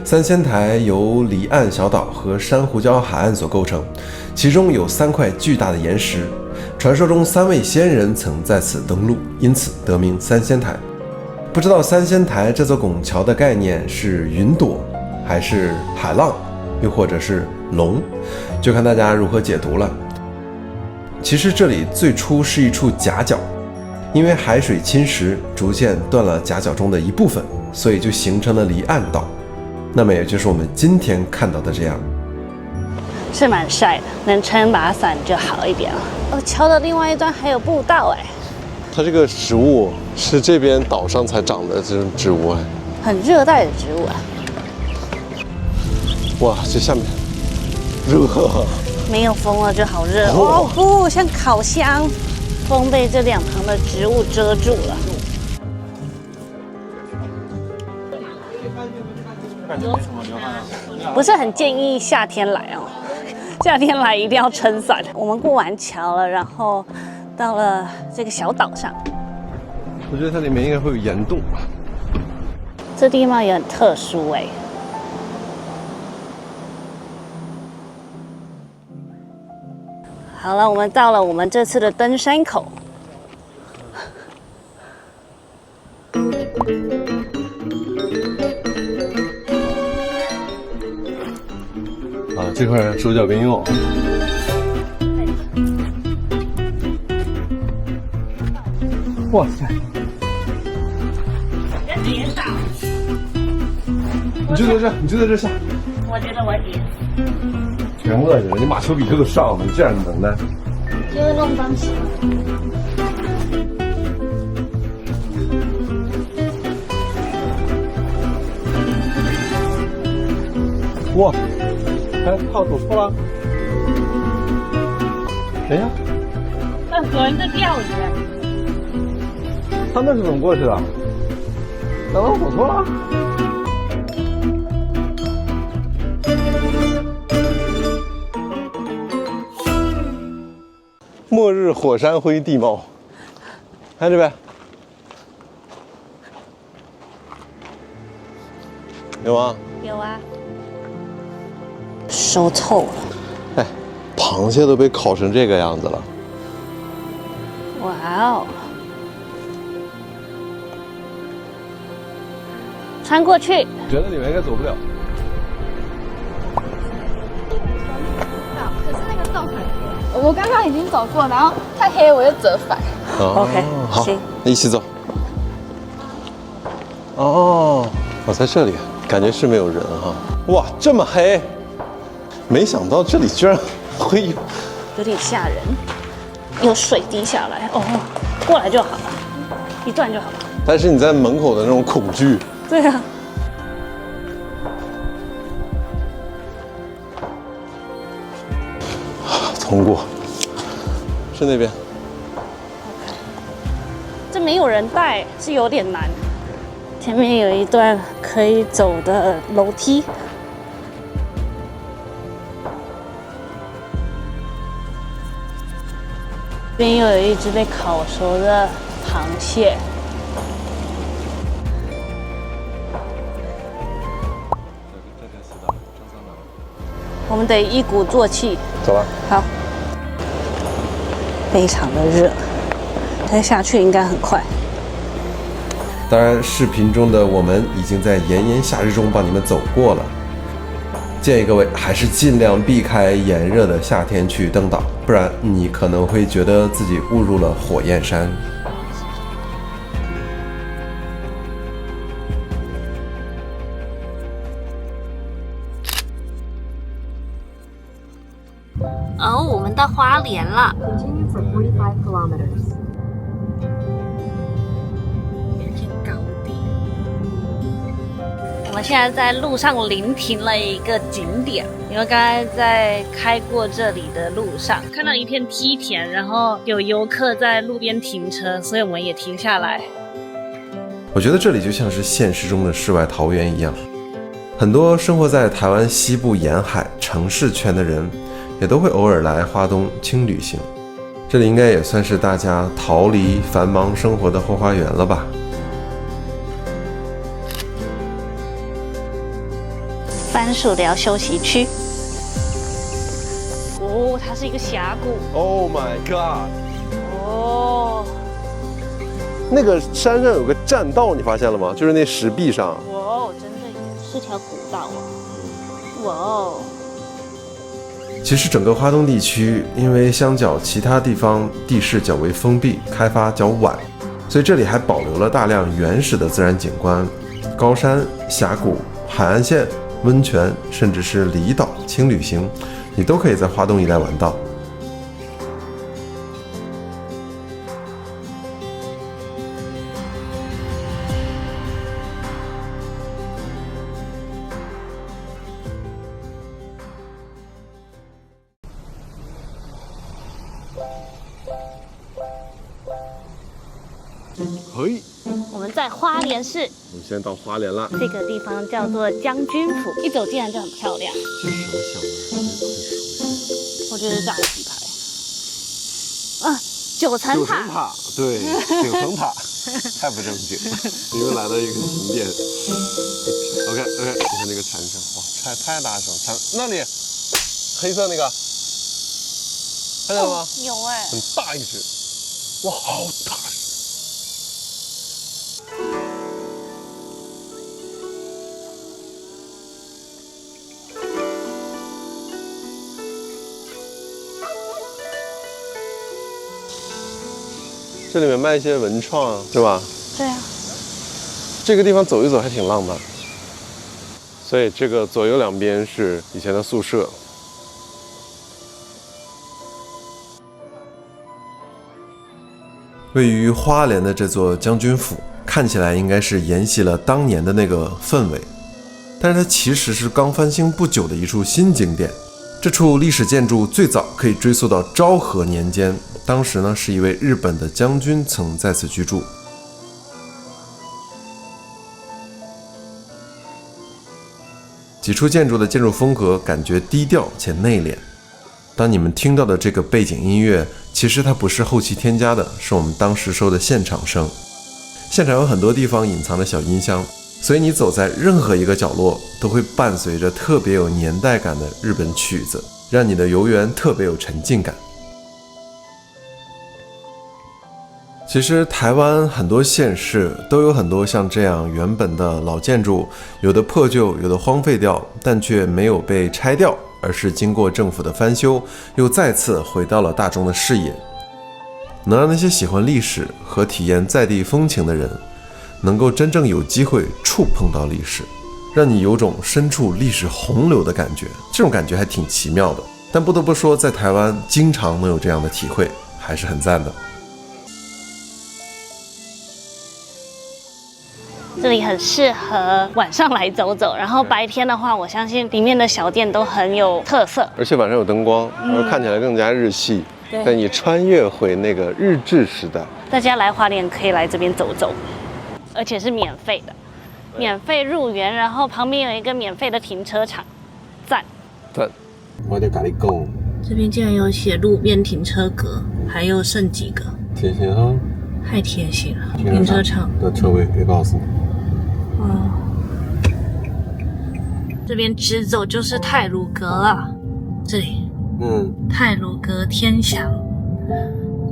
三仙台由离岸小岛和珊瑚礁海岸所构成，其中有3块巨大的岩石，传说中3位仙人曾在此登陆，因此得名三仙台。不知道三仙台这座拱桥的概念是云朵，还是海浪，又或者是龙，就看大家如何解读了。其实这里最初是一处夹角，因为海水侵蚀逐渐断了夹角中的一部分，所以就形成了离岸岛。那么也就是我们今天看到的这样。是蛮晒的，能撑把伞就好一点了。桥的另外一端还有步道哎。它这个植物是这边岛上才长的这种植物哎，很热带的植物啊。哇，这下面热。没有风了就好热哦，不像烤箱，风被这两旁的植物遮住了。不是很建议夏天来哦，夏天来一定要撑伞。我们过完桥了，然后到了这个小岛上。我觉得它里面应该会有岩洞。这地方也很特殊哎。好了，我们到了我们这次的登山口。啊，这块手脚并用。哇塞！人也少。你就在这，你就在这下。我觉得我也。全饿着了，你马丘比特都上了，你这样能耐？就是弄东西。哇！哎，靠，走错了。等一下。像隔一个钓鱼。他们是怎么过去的？难道走错了？末日火山灰地貌，看这边，有吗？有啊。收臭了。哎，螃蟹都被烤成这个样子了。哇哦！穿过去。觉得里面应该走不了。可是那个洞很黑，我刚刚已经走过，然后太黑我就折返。OK，好行，一起走。哦，在这里，感觉是没有人哈。哇，这么黑，没想到这里居然会有点吓人，有水滴下来。哦，过来就好了，一转就好了。但是你在门口的那种恐惧。对啊。通过，是那边。这没有人带，是有点难。前面有一段可以走的楼梯。这边又有一只被烤熟的螃蟹。我们得一鼓作气。走吧。好。非常的热，再下去应该很快。当然，视频中的我们已经在炎炎夏日中帮你们走过了。建议各位还是尽量避开炎热的夏天去登岛，不然你可能会觉得自己误入了火焰山。哦，我们到花莲了。Continue for 45 kilometers. 我们现在在路上临停了一个景点，因为刚才在开过这里的路上，看到一片梯田，然后有游客在路边停车，所以我们也停下来。我觉得这里就像是现实中的世外桃源一样，很多生活在台湾西部沿海城市圈的人，也都会偶尔来花东轻旅行。这里应该也算是大家逃离繁忙生活的后花园了吧。番薯寮休息区。哦，它是一个峡谷。Oh my god！ 哦，那个山上有个栈道，你发现了吗？就是那石壁上。哇哦，真的也是条古道啊！哇哦。其实整个花东地区，因为相较其他地方地势较为封闭，开发较晚，所以这里还保留了大量原始的自然景观，高山、峡谷、海岸线、温泉，甚至是离岛轻旅行，你都可以在花东一带玩到。嘿，我们在花莲市，我们现在到花莲了。这个地方叫做将军府，一走进来就很漂亮。这是什么香味？我觉得是炸鸡排。啊，九层塔。对，九层塔，太不正经了。你们来到一个新店。OK， 你看那个蝉声，哇，太大声，那里黑色那个，看见了吗？有哎，很大一只，哇，好大声。这里面卖一些文创，对吧？对啊。这个地方走一走还挺浪漫，所以这个左右两边是以前的宿舍。位于花莲的这座将军府，看起来应该是沿袭了当年的那个氛围，但是它其实是刚翻新不久的一处新景点。这处历史建筑最早可以追溯到昭和年间，当时呢是一位日本的将军曾在此居住。几处建筑的建筑风格感觉低调且内敛。当你们听到的这个背景音乐，其实它不是后期添加的，是我们当时收的现场声。现场有很多地方隐藏着小音箱，所以你走在任何一个角落都会伴随着特别有年代感的日本曲子，让你的游园特别有沉浸感。其实台湾很多县市都有很多像这样原本的老建筑，有的破旧，有的荒废掉，但却没有被拆掉，而是经过政府的翻修，又再次回到了大众的视野，能让那些喜欢历史和体验在地风情的人，能够真正有机会触碰到历史，让你有种身处历史洪流的感觉。这种感觉还挺奇妙的，但不得不说，在台湾经常能有这样的体会，还是很赞的。这里很适合晚上来走走，然后白天的话，我相信里面的小店都很有特色，而且晚上有灯光，看起来更加日系，对，带你穿越回那个日治时代。大家来花莲可以来这边走走，而且是免费的，免费入园，然后旁边有一个免费的停车场，赞。我得跟你讲，这边竟然有写路边停车格，还有剩几个，贴心哈，太贴心了。停车场的车位可以告诉你。哦，这边直走就是太鲁阁了，这里，太鲁阁天祥。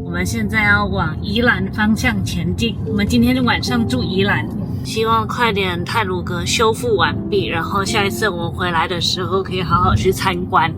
我们现在要往宜兰方向前进。我们今天晚上住宜兰，希望快点太鲁阁修复完毕，然后下一次我们回来的时候可以好好去参观。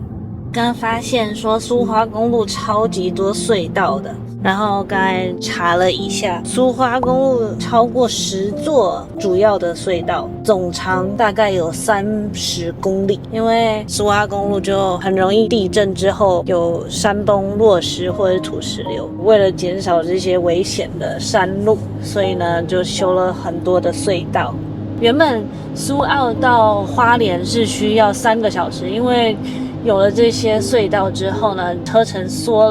刚发现说苏花公路超级多隧道的，然后刚才查了一下，苏花公路超过10座主要的隧道，总长大概有30公里。因为苏花公路就很容易地震之后有山崩、落石或者土石流，为了减少这些危险的山路，所以呢就修了很多的隧道。原本苏澳到花莲是需要3个小时，因为有了这些隧道之后呢，车程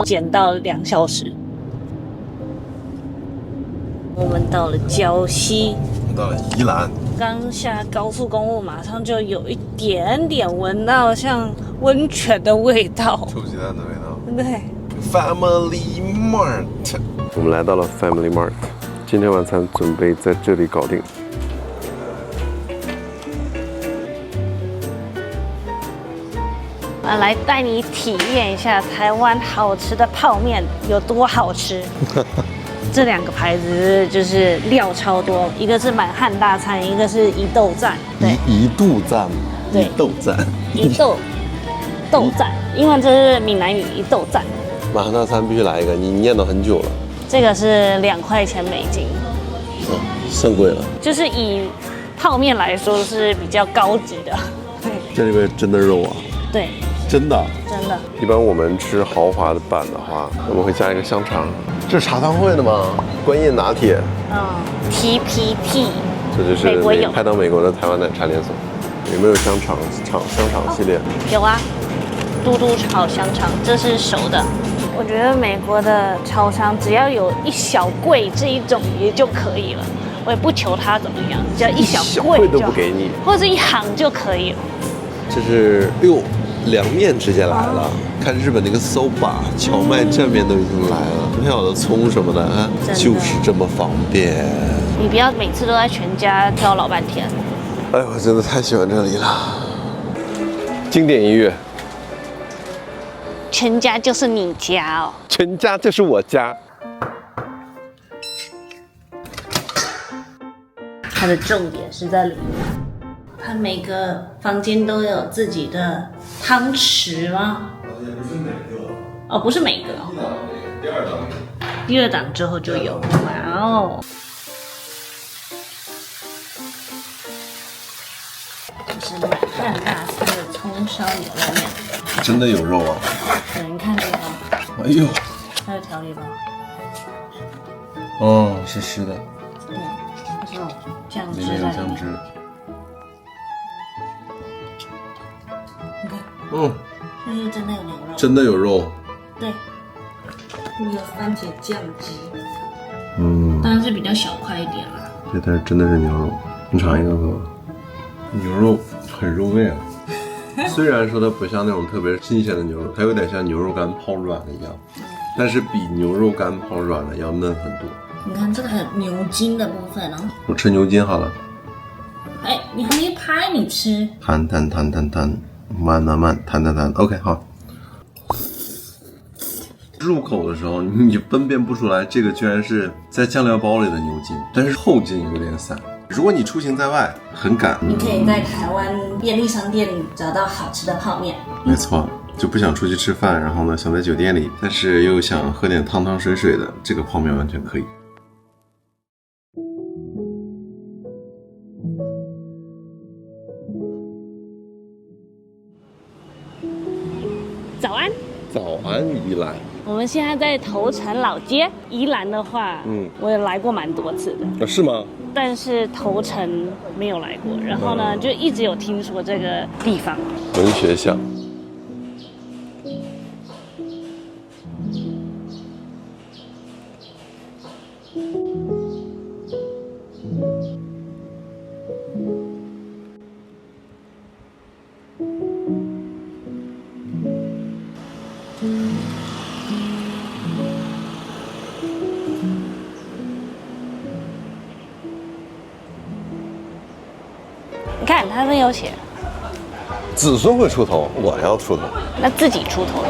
减到2小时。我们到了礁溪，到了宜兰，刚下高速公路，马上就有一点点闻到像温泉的味道，臭鸡蛋的味道。对 Family Mart， 我们来到了 Family Mart， 今天晚餐准备在这里搞定。来带你体验一下台湾好吃的泡面有多好吃。这2个牌子就是料超多，一个是满汉大餐，一个是一豆赞。对，一度赞，对，一豆赞，豆赞，因为这是闽南语一豆赞。满汉大餐必须来一个，你念叨很久了。这个是2块钱美金，算贵了。就是以泡面来说是比较高级的。这里边真的肉啊？对。真的，真的。一般我们吃豪华的版的话，我们会加一个香肠。这是茶汤会的吗？观音拿铁。TPT。这就是拍到美国的台湾奶茶连锁。有没有香肠系列？有啊，嘟嘟炒香肠，这是熟的。我觉得美国的超商只要有1小柜这一种也就可以了，我也不求它怎么样，只要1小柜都不给你，或者1行就可以了。这是凉面直接来了，看日本那个 soba 荞麦正面都已经来了，漂亮的葱什么的啊，就是这么方便。你不要每次都在全家挑老半天。哎，我真的太喜欢这里了，经典音乐。全家就是你家哦，全家就是我家。它的重点是在里面。它每个房间都有自己的汤匙吗？也不是每个。哦，不是每个。第二档之后就有。哇哦！这是满汉大餐的葱烧牛肉面。真的有肉啊！对，你看这个。哎呦！还有调理包。哦，是湿的。对，它是那种酱汁里面有酱汁。这是真的有牛肉，真的有肉。对，那个番茄酱汁，当然是比较小块一点啦。对，但是真的是牛肉，你尝一个吧。牛肉很入味啊。虽然说它不像那种特别新鲜的牛肉，它有点像牛肉干泡软了一样，但是比牛肉干泡软了要嫩很多。你看这个还有牛筋的部分哦。我吃牛筋好了。哎，你还没拍，你吃。弹，慢弹。OK， 好。入口的时候，你分辨不出来这个居然是在酱料包里的牛筋，但是后劲有点散。如果你出行在外很赶，你可以在台湾便利商店找到好吃的泡面。没错，就不想出去吃饭，然后呢想在酒店里，但是又想喝点汤汤水水的，这个泡面完全可以。早安，早安，宜兰。我们现在在头城老街。宜兰的话，我也来过蛮多次的。是吗？但是头城没有来过，然后呢，就一直有听说这个地方。文学巷。你看，它这有写，子孙会出头，我要出头。那自己出头，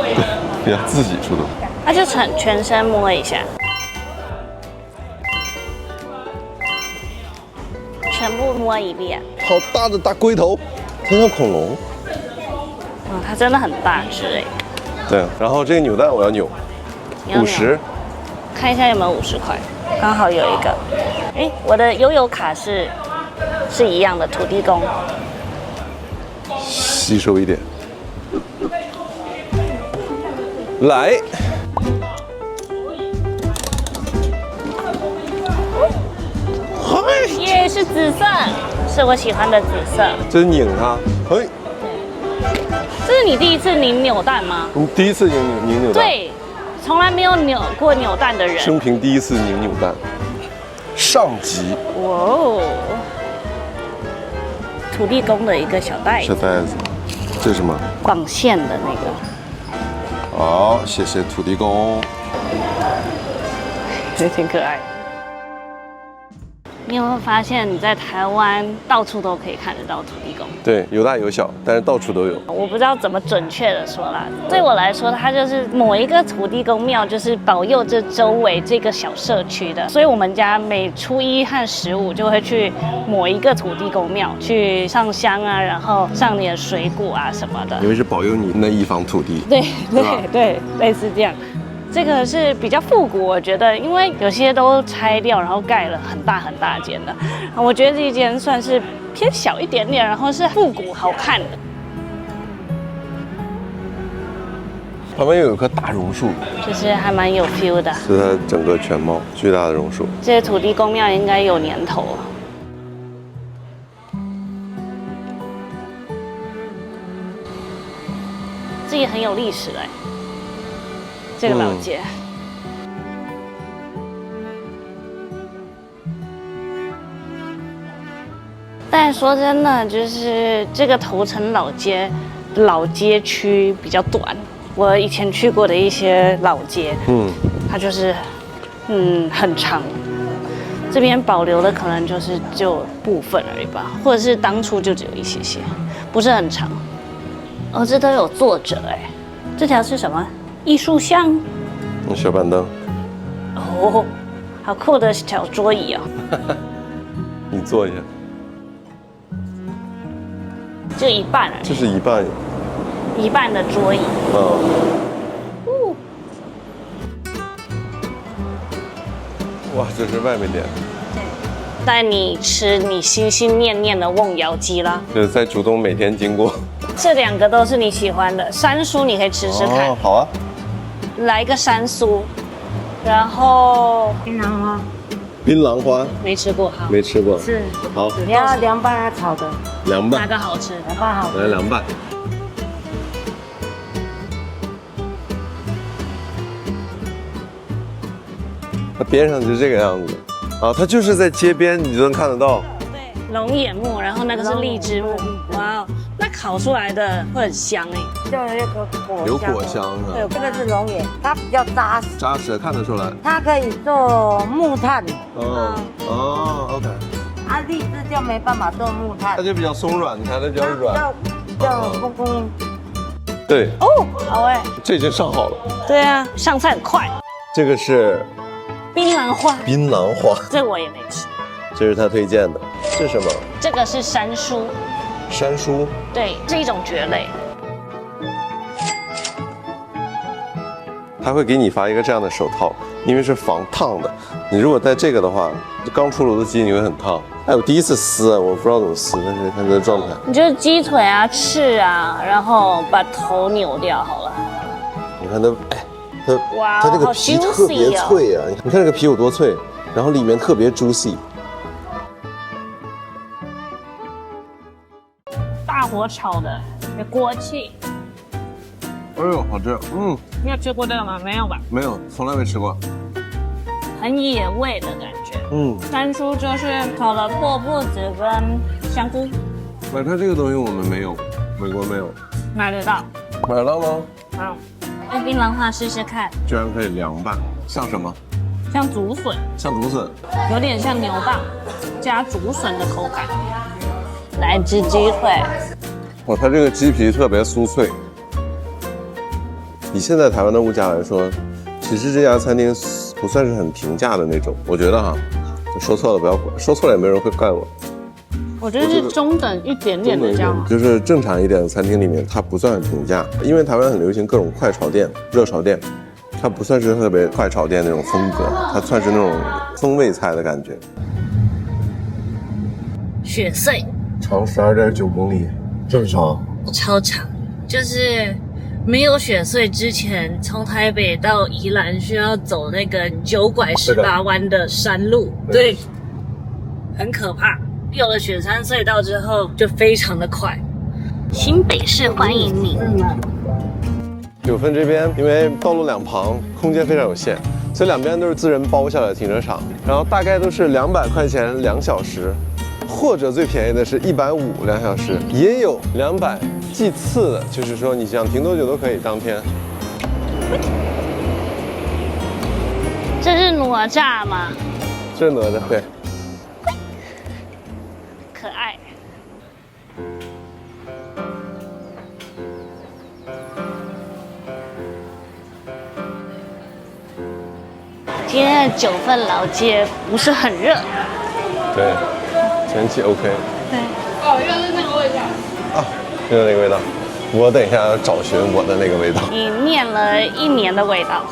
对呀，自己出头。那就全身摸一下，全部摸一遍。好大的大龟头，它像恐龙。它真的很大只哎。对，然后这个扭蛋我要扭，50。看一下有没有50块，刚好有一个。哎，我的悠游卡是一样的，土地公。吸收一点。来。耶，是紫色，是我喜欢的紫色。这是拧它，嘿。这是你第一次拧扭蛋吗？你第一次拧扭蛋？对，从来没有扭过扭蛋的人。生平第一次拧扭蛋。上级。哇哦！土地公的一个小袋子。小袋子，这是什么？绑线的那个。好，谢谢土地公。也挺可爱。你有没有发现你在台湾到处都可以看得到土地公？对，有大有小，但是到处都有。我不知道怎么准确的说啦，对我来说，它就是某一个土地公庙，就是保佑这周围这个小社区的。所以我们家每初1和15就会去某一个土地公庙去上香啊，然后上点水果啊什么的。因为是保佑你那一方土地。对，类似这样。这个是比较复古，我觉得，因为有些都拆掉，然后盖了很大间的。我觉得这一间算是偏小一点点，然后是复古好看的。旁边又有棵大榕树，就是还蛮有 feel 的。是它整个全貌巨大的榕树。这些土地公庙应该有年头了。这也很有历史哎。这个老街，但说真的，就是这个头城老街区比较短。我以前去过的一些老街，它就是很长。这边保留的可能就部分而已吧，或者是当初就只有一些，不是很长。哦，这都有作者哎，这条是什么？艺术巷，小板凳，哦，好酷的小桌椅哦。你坐一下，就一半而已。这是一半的桌椅。哇，这是外面点。带你吃你心心念念的瓮窑鸡啦。就是在竹东每天经过。这2个都是你喜欢的，山酥你可以吃吃看。哦，好啊。来一个山酥，然后槟榔花，槟榔花没吃过，好，没吃过，是，好，你要凉拌还是炒的？凉拌，哪个好吃？凉拌好。来凉拌。它边上就是这个样子，啊，它就是在街边，你就能看得到。对，龙眼木，然后那个是荔枝木，哇哦，那烤出来的会很香哎。就有一个果香，有果香啊，对，这个是龙眼，它比较扎实，扎实看得出来。它可以做木炭。OK，啊，荔枝就没办法做木炭它，就比较松软，你看它比较软。比较公。对，哦，好哎。这已经上好了。对啊，上菜很快。这个是槟榔花，槟榔花，这我也没吃。这是他推荐的。这是什么？这个是山蔬，山蔬。对，是一种蕨类。他会给你发一个这样的手套，因为是防烫的。你如果戴这个的话，刚出炉的鸡你会很烫。哎，我第一次撕，我不知道怎么撕，但是看这个状态。你就是鸡腿啊、翅啊，然后把头扭掉好了。你看它，哎，哇，它这个皮特别脆啊！你看这个皮有多脆，然后里面特别 juicy。大火炒的，有锅气。哎呦，好吃！你有吃过这个吗？没有吧？没有，从来没吃过。很野味的感觉。山蔬就是炒了破布子跟香菇。买它这个东西我们没有，美国没有。买得到。买得到吗？用槟榔花试试看。居然可以凉拌，像什么？像竹笋。像竹笋。有点像牛蒡加竹笋的口感。来只鸡腿。哇，它这个鸡皮特别酥脆。以现在台湾的物价来说，其实这家餐厅不算是很平价的那种，我觉得哈，说错了不要管，说错了也没人会怪我。我觉得是中等一点点的这样，就是正常一点的餐厅里面，它不算很平价，因为台湾很流行各种快炒店、热炒店，它不算是特别快炒店那种风格，它算是那种风味菜的感觉。雪隧长12.9公里，这么长？超长，就是没有雪隧之前，从台北到宜兰需要走那个9拐18弯的山路，对，很可怕。有了雪山隧道之后，就非常的快。新北市欢迎你。九份这边因为道路两旁空间非常有限，所以两边都是私人包下来的停车场，然后大概都是200块钱2小时，或者最便宜的是150 2小时，也有200计次的，就是说你想停多久都可以当天。这是哪吒吗？这是哪吒，对。可爱。今天的九份老街不是很热，对，天气 OK。对。哦，原来是那个味道。啊，就是那个味道。我等一下要找寻我的那个味道。你念了1年的味道。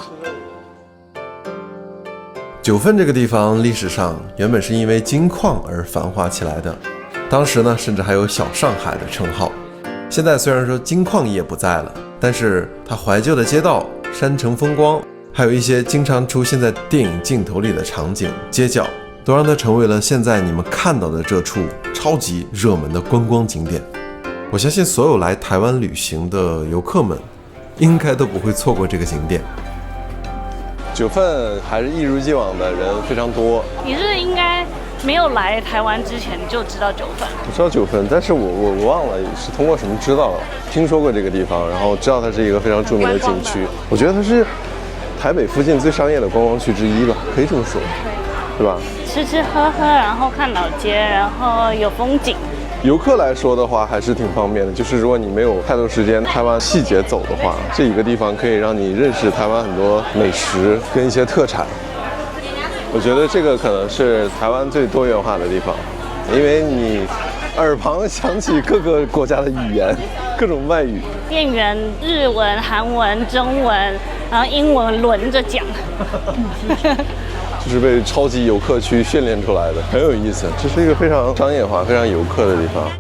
九份这个地方历史上原本是因为金矿而繁华起来的，当时呢甚至还有小上海的称号。现在虽然说金矿业不在了，但是它怀旧的街道、山城风光，还有一些经常出现在电影镜头里的场景、街角，都让它成为了现在你们看到的这处超级热门的观光景点。我相信所有来台湾旅行的游客们，应该都不会错过这个景点。九份还是一如既往的人非常多。你是应该没有来台湾之前就知道九份？我知道九份，但是我忘了是通过什么知道了。听说过这个地方，然后知道它是一个非常著名的景区。我觉得它是台北附近最商业的观光区之一吧，可以这么说，对吧？吃吃喝喝，然后看老街，然后有风景。游客来说的话，还是挺方便的。就是如果你没有太多时间台湾细节走的话，这一个地方可以让你认识台湾很多美食跟一些特产。我觉得这个可能是台湾最多元化的地方，因为你耳旁响起各个国家的语言，各种外语，店员日文、韩文、中文，然后英文轮着讲。就是被超级游客区训练出来的，很有意思。这是一个非常商业化、非常游客的地方。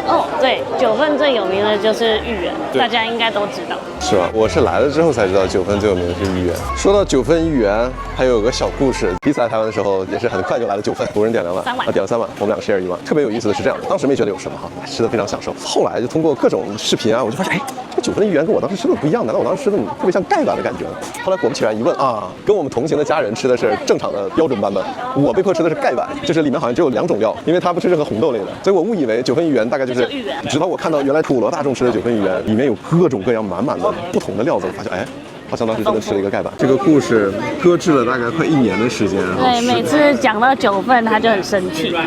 哦，对，九份最有名的就是芋圆，大家应该都知道。是吧？我是来了之后才知道九份最有名的是芋圆。说到九份芋圆，还有个小故事。第一次来台湾的时候，也是很快就来了九份，5人点2碗，3碗，点了3碗，我们2个 share 1碗。特别有意思的是这样的，当时没觉得有什么哈，吃的非常享受。后来就通过各种视频啊，我就发现，哎， 9分的芋圆跟我当时吃的不一样，难道我当时吃的特别像盖碗的感觉？后来果不其然一问啊，跟我们同行的家人吃的是正常的标准版本，我被迫吃的是盖碗，就是里面好像只有2种料，因为它不吃任何红豆类的，所以我误以为9分芋圆大概就是，直到我看到原来普罗大众吃的9分芋圆里面有各种各样满满的不同的料子，我发现哎。好像当时真的吃了一个盖碗。这个故事搁置了大概快1年的时间。对，每次讲到9份，他就很生气。然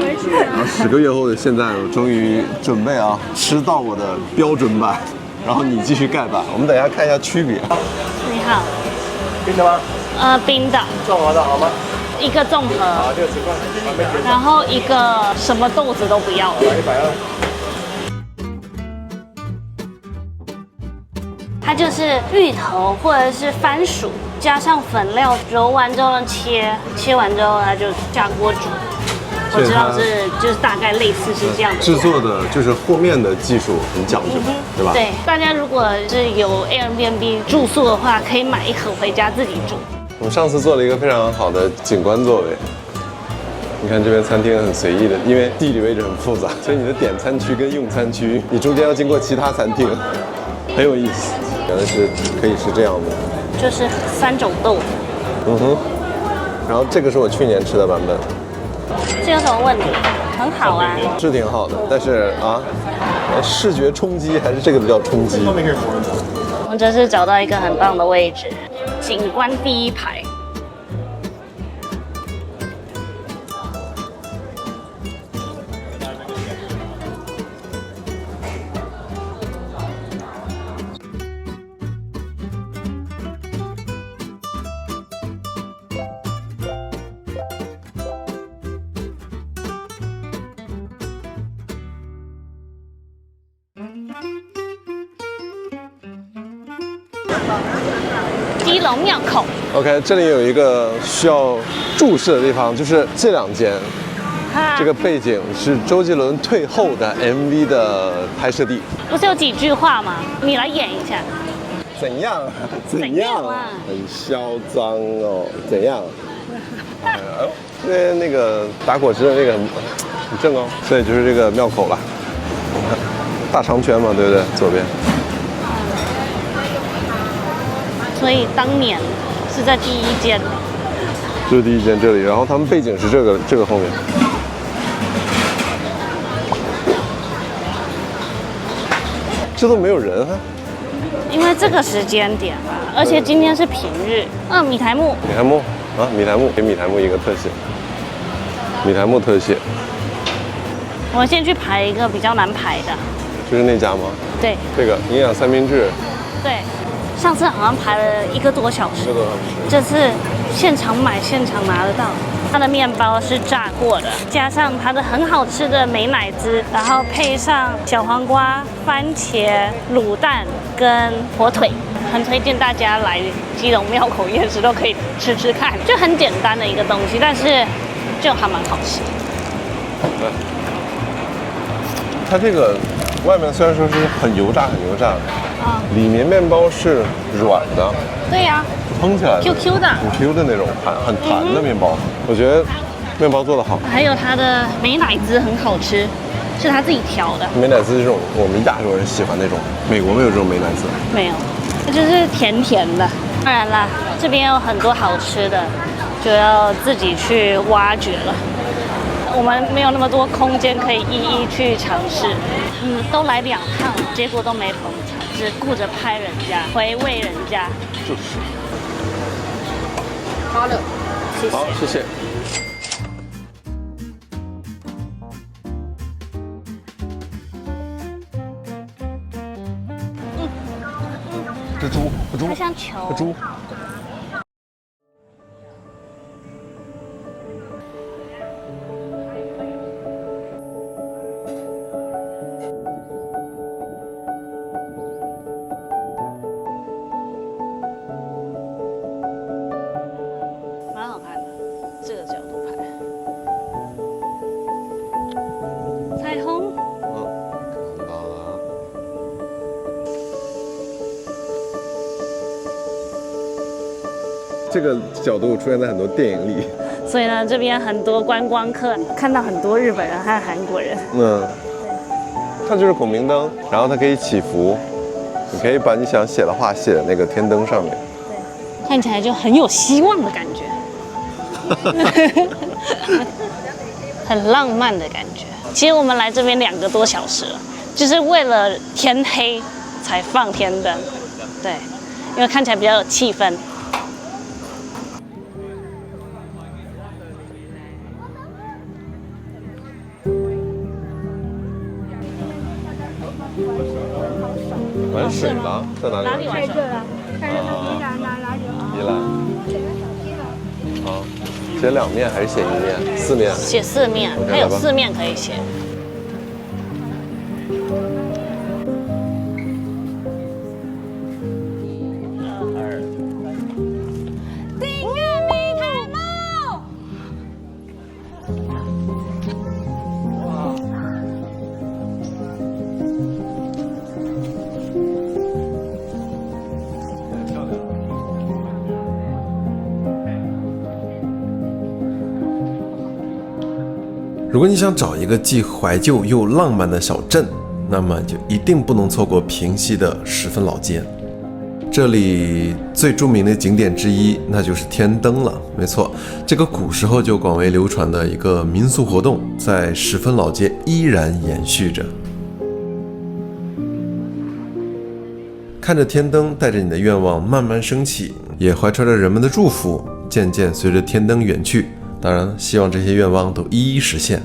后10个月后的现在，我终于准备啊吃到我的标准版，然后你继续盖版。我们等一下看一下区别。你好，冰的吗？冰的。综合的好吗？一个综合。好，60块。然后一个什么豆子都不要了。120。它就是芋头或者是番薯，加上粉料揉完之后呢切完之后它就下锅煮。我知道就是大概类似是这样的。制作的就是和面的技术很讲究，对吧？对，大家如果是有 Airbnb 住宿的话，可以买1盒回家自己煮。我们上次做了一个非常好的景观座位。你看这边餐厅很随意的，因为地理位置很复杂，所以你的点餐区跟用餐区，你中间要经过其他餐厅，很有意思。原来是可以是这样的，就是3种豆子。嗯哼，然后这个是我去年吃的版本。这有什么问题？很好啊，是挺好的，但是啊，视觉冲击还是这个比较冲击。我们这是找到一个很棒的位置，景观第1排。基隆庙口。OK， 这里有一个需要注视的地方，就是这2间。这个背景是周杰伦退后的 MV 的拍摄地。不是有几句话吗？你来演一下。怎样？怎样啊？很嚣张哦。怎样？那个打果汁的那个很正哦。所以就是这个庙口了。大长圈嘛，对不对？左边。所以当年是在第1间，这是第1间这里，然后他们背景是这个后面。这都没有人哈。因为这个时间点嘛，而且今天是平日。米苔目。米苔目啊，米苔目给米苔目一个特写。米苔目特写。我们先去排一个比较难排的。就是那家吗？对。这个营养3明治。对。上次好像排了1个多小时，这次现场买现场拿得到。它的面包是炸过的，加上它的很好吃的美乃滋，然后配上小黄瓜、番茄、卤蛋跟火腿，很推荐大家来基隆庙口夜市都可以吃吃看，就很简单的一个东西，但是就还蛮好吃。对，它这个外面虽然说是很油炸的。里面面包是软的，对呀，蓬起来的 ，QQ 的，很 Q 的那种很弹的面包，我觉得面包做得好。还有它的美乃滋很好吃，是他自己调的。美乃滋这种我们亚洲人喜欢那种，美国没有这种美乃滋。没有，它就是甜甜的。当然啦，这边有很多好吃的，就要自己去挖掘了。我们没有那么多空间可以一一去尝试。都来2趟了，结果都没捧场，只顾着拍人家，回味人家。就是。好了，谢谢。好，谢谢。这猪，它像球。猪。这个角度出现在很多电影里，所以呢，这边很多观光客看到很多日本人和韩国人。它就是孔明灯，然后它可以起伏，你可以把你想写的话写在那个天灯上面。看起来就很有希望的感觉，很浪漫的感觉。其实我们来这边2个多小时了，就是为了天黑才放天灯，对，因为看起来比较有气氛。玩水了，在哪里？哪里玩水？看着宜兰哪里？宜兰。好，写2面还是写1面？4面？写4面，它有4面可以写。订阅米台木。如果你想找一个既怀旧又浪漫的小镇，那么就一定不能错过平西的十分老街。这里最著名的景点之一，那就是天灯了。没错，这个古时候就广为流传的一个民俗活动，在十分老街依然延续着。看着天灯带着你的愿望慢慢升起，也怀揣着人们的祝福，渐渐随着天灯远去。当然，希望这些愿望都一一实现。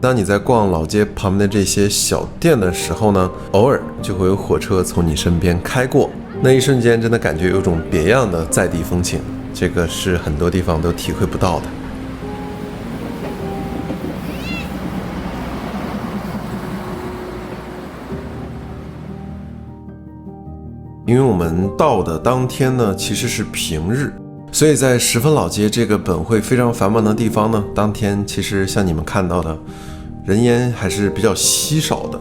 当你在逛老街旁边的这些小店的时候呢，偶尔就会有火车从你身边开过，那一瞬间真的感觉有种别样的在地风情，这个是很多地方都体会不到的。因为我们到的当天呢，其实是平日。所以在十分老街这个本会非常繁忙的地方呢，当天其实像你们看到的，人烟还是比较稀少的，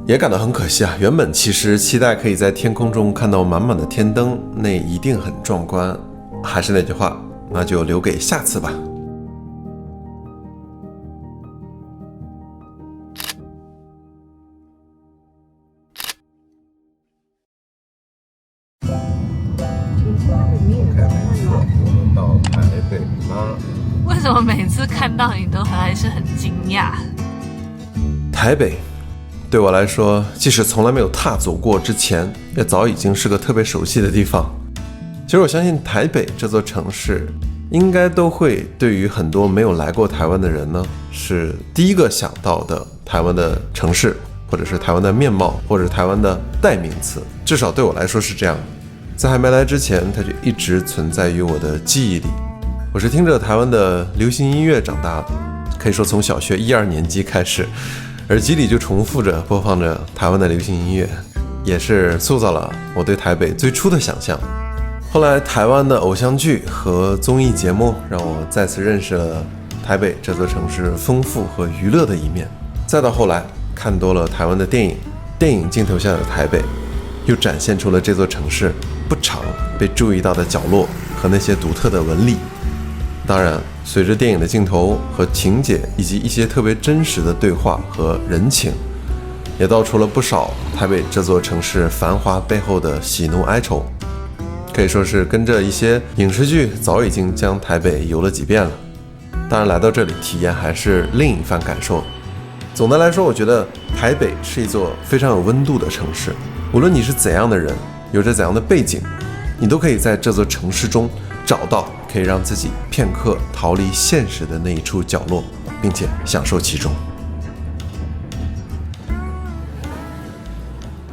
也感到很可惜啊。原本其实期待可以在天空中看到满满的天灯，那一定很壮观。还是那句话，那就留给下次吧。到台北啦！为什么每次看到你都还是很惊讶？台北对我来说，即使从来没有踏走过之前，也早已经是个特别熟悉的地方。其实我相信台北这座城市，应该都会对于很多没有来过台湾的人呢，是第一个想到的台湾的城市，或者是台湾的面貌，或者是台湾的代名词。至少对我来说是这样的。在还没来之前，它就一直存在于我的记忆里。我是听着台湾的流行音乐长大的，可以说从小学1、2年级开始，耳机里就重复着播放着台湾的流行音乐，也是塑造了我对台北最初的想象。后来台湾的偶像剧和综艺节目让我再次认识了台北这座城市丰富和娱乐的一面。再到后来看多了台湾的电影，电影镜头下的台北又展现出了这座城市不常被注意到的角落和那些独特的纹理。当然，随着电影的镜头和情节，以及一些特别真实的对话和人情，也道出了不少台北这座城市繁华背后的喜怒哀愁。可以说是跟着一些影视剧早已经将台北游了几遍了。当然来到这里体验还是另一番感受。总的来说，我觉得台北是一座非常有温度的城市，无论你是怎样的人，有着怎样的背景，你都可以在这座城市中找到可以让自己片刻逃离现实的那一处角落，并且享受其中。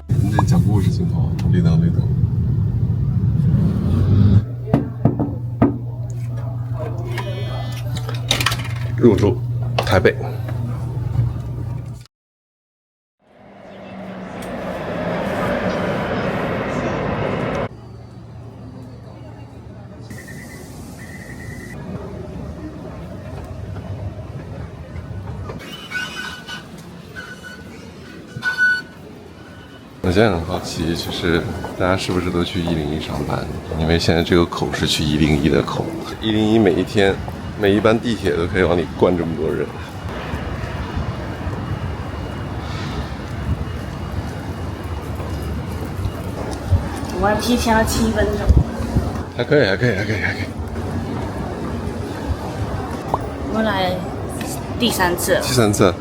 你讲故事镜头，绿灯绿灯。入住台北。我现在很好奇，就是大家是不是都去101上班？因为现在这个口是去101的口，101每一天每一班地铁都可以往里灌这么多人。我还提前了7分钟。还可以。我们来第3次了，第3次，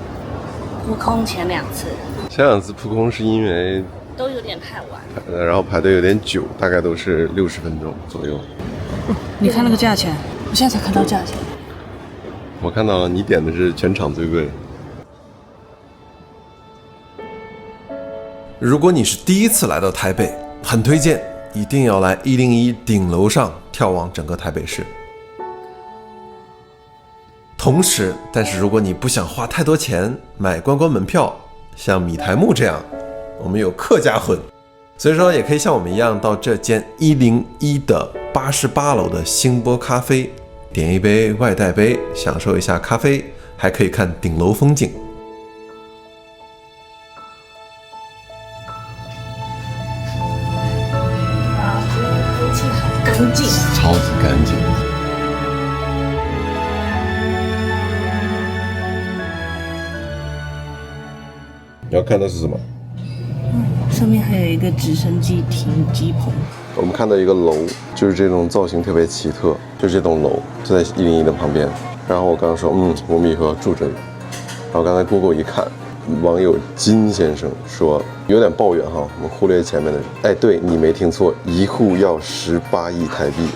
扑空前2次前2次扑空是因为都有点太晚。然后排队有点久，大概都是60分钟左右。你看那个价钱，我现在才看到价钱。我看到了，你点的是全场最贵的。如果你是第一次来到台北，很推荐一定要来101顶楼上眺望整个台北市。同时，但是如果你不想花太多钱买观光门票，像米台木这样，我们有客家混，所以说也可以像我们一样到这间101的88楼的星波咖啡，点一杯外带杯，享受一下咖啡，还可以看顶楼风景。空气很干净，超级干净。你要看的是什么？上面还有一个直升机停机棚。我们看到一个楼，就是这种造型特别奇特，就这栋楼就在101的旁边。然后我刚刚说，我们以后要住这里。然后刚才 Google 一看，网友金先生说有点抱怨哈，我们忽略前面的人。哎，对你没听错，一户要18亿台币，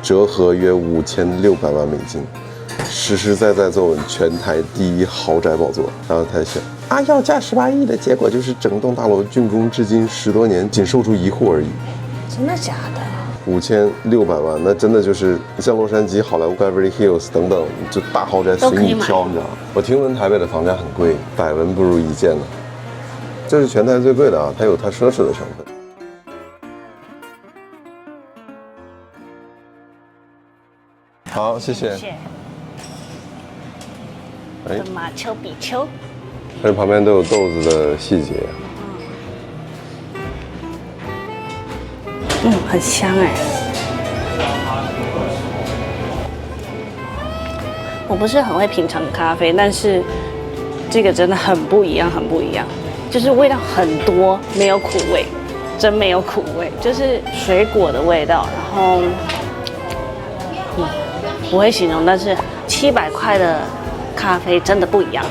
折合约5600万美金，实实在在坐稳全台第1豪宅宝座。然后他想要价18亿的结果就是整栋大楼竣工至今10多年，仅售出1户而已。真的假的5600万，那真的就是像洛杉矶、好莱坞、Beverly Hills 等等，就大豪宅随你挑，你知道吗？我听闻台北的房价很贵，百闻不如一见呢。这是全台最贵的啊，它有它奢侈的成分。好，谢谢。哎，马丘比丘，这旁边都有豆子的细节。很香哎。我不是很会品尝咖啡，但是这个真的很不一样，很不一样。就是味道很多，没有苦味，真没有苦味，就是水果的味道。然后，不会形容，但是700块的咖啡真的不一样。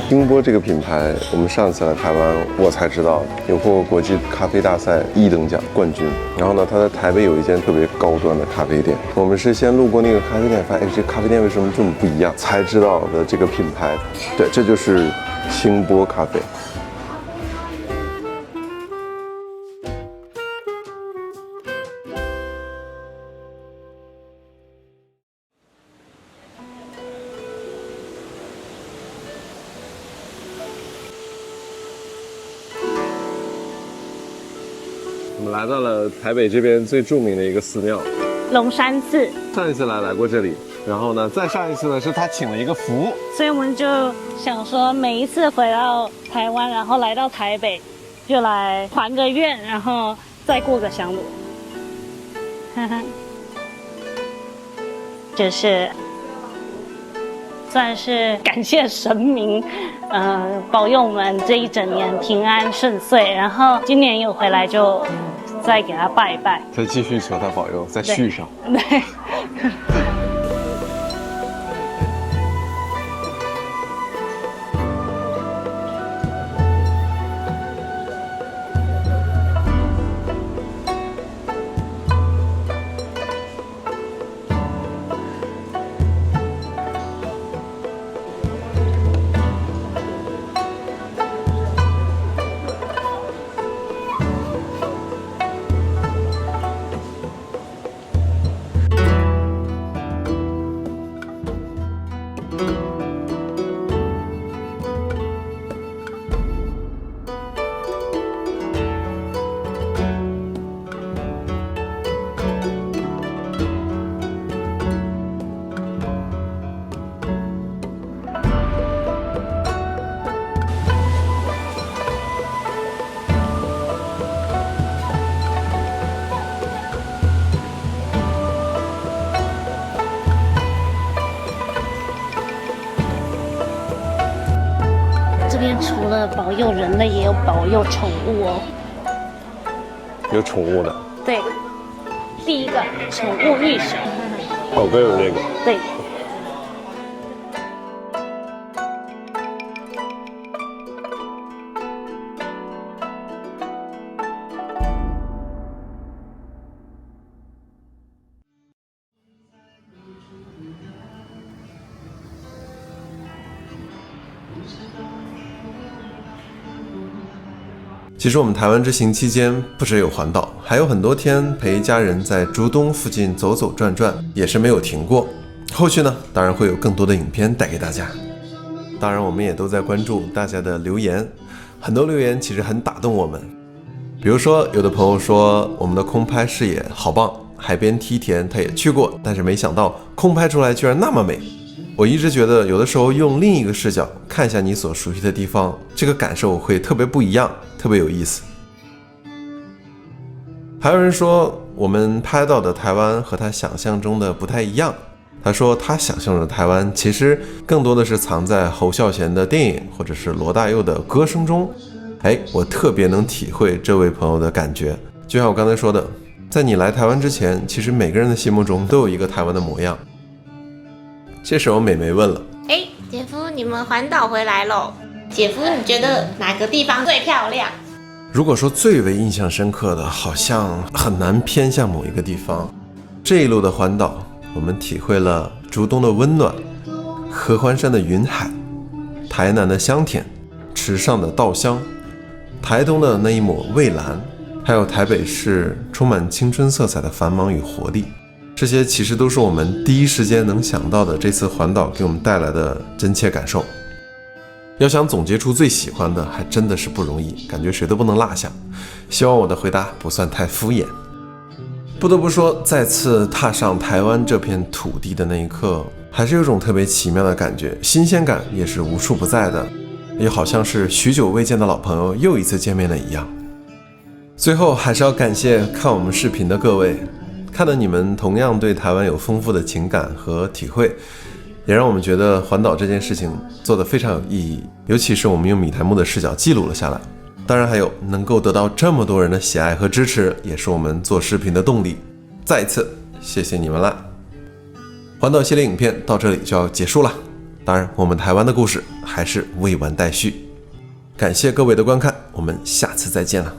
星波这个品牌，我们上次来台湾，我才知道有获国际咖啡大赛1等奖冠军。然后呢，它在台北有一间特别高端的咖啡店。我们是先路过那个咖啡店，发现这咖啡店为什么这么不一样，才知道的这个品牌。对，这就是星波咖啡。我们来到了台北这边最著名的一个寺庙龙山寺。上一次来过这里，然后呢，再上一次呢是他请了一个福，所以我们就想说，每一次回到台湾，然后来到台北，就来还个愿，然后再过个香炉。就是算是感谢神明，保佑我们这一整年平安顺遂。然后今年又回来，就再给他拜一拜，再继续求他保佑，再续上。对。这边除了保佑人类，也有保佑宠物哦。有宠物的。对，第一个宠物御守。宝哥有这个。对。其实我们台湾之行期间不只有环岛，还有很多天陪家人在竹东附近走走转转，也是没有停过。后续呢，当然会有更多的影片带给大家。当然我们也都在关注大家的留言，很多留言其实很打动我们。比如说有的朋友说我们的空拍视野好棒，海边梯田他也去过，但是没想到空拍出来居然那么美。我一直觉得有的时候用另一个视角看一下你所熟悉的地方，这个感受会特别不一样，特别有意思。还有人说我们拍到的台湾和他想象中的不太一样，他说他想象中的台湾其实更多的是藏在侯孝贤的电影或者是罗大佑的歌声中。我特别能体会这位朋友的感觉。就像我刚才说的，在你来台湾之前，其实每个人的心目中都有一个台湾的模样。这时候美眉问了，姐夫，你们环岛回来咯？姐夫，你觉得哪个地方最漂亮？如果说最为印象深刻的，好像很难偏向某一个地方。这一路的环岛，我们体会了竹东的温暖，合欢山的云海，台南的香甜，池上的稻香，台东的那一抹蔚蓝，还有台北市充满青春色彩的繁忙与活力。这些其实都是我们第一时间能想到的这次环岛给我们带来的真切感受。要想总结出最喜欢的，还真的是不容易，感觉谁都不能落下。希望我的回答不算太敷衍。不得不说，再次踏上台湾这片土地的那一刻，还是有种特别奇妙的感觉，新鲜感也是无处不在的，也好像是许久未见的老朋友又一次见面了一样。最后还是要感谢看我们视频的各位，看到你们同样对台湾有丰富的情感和体会，也让我们觉得环岛这件事情做得非常有意义，尤其是我们用米台木的视角记录了下来。当然还有能够得到这么多人的喜爱和支持，也是我们做视频的动力。再一次谢谢你们啦！环岛系列影片到这里就要结束了，当然我们台湾的故事还是未完待续。感谢各位的观看，我们下次再见了。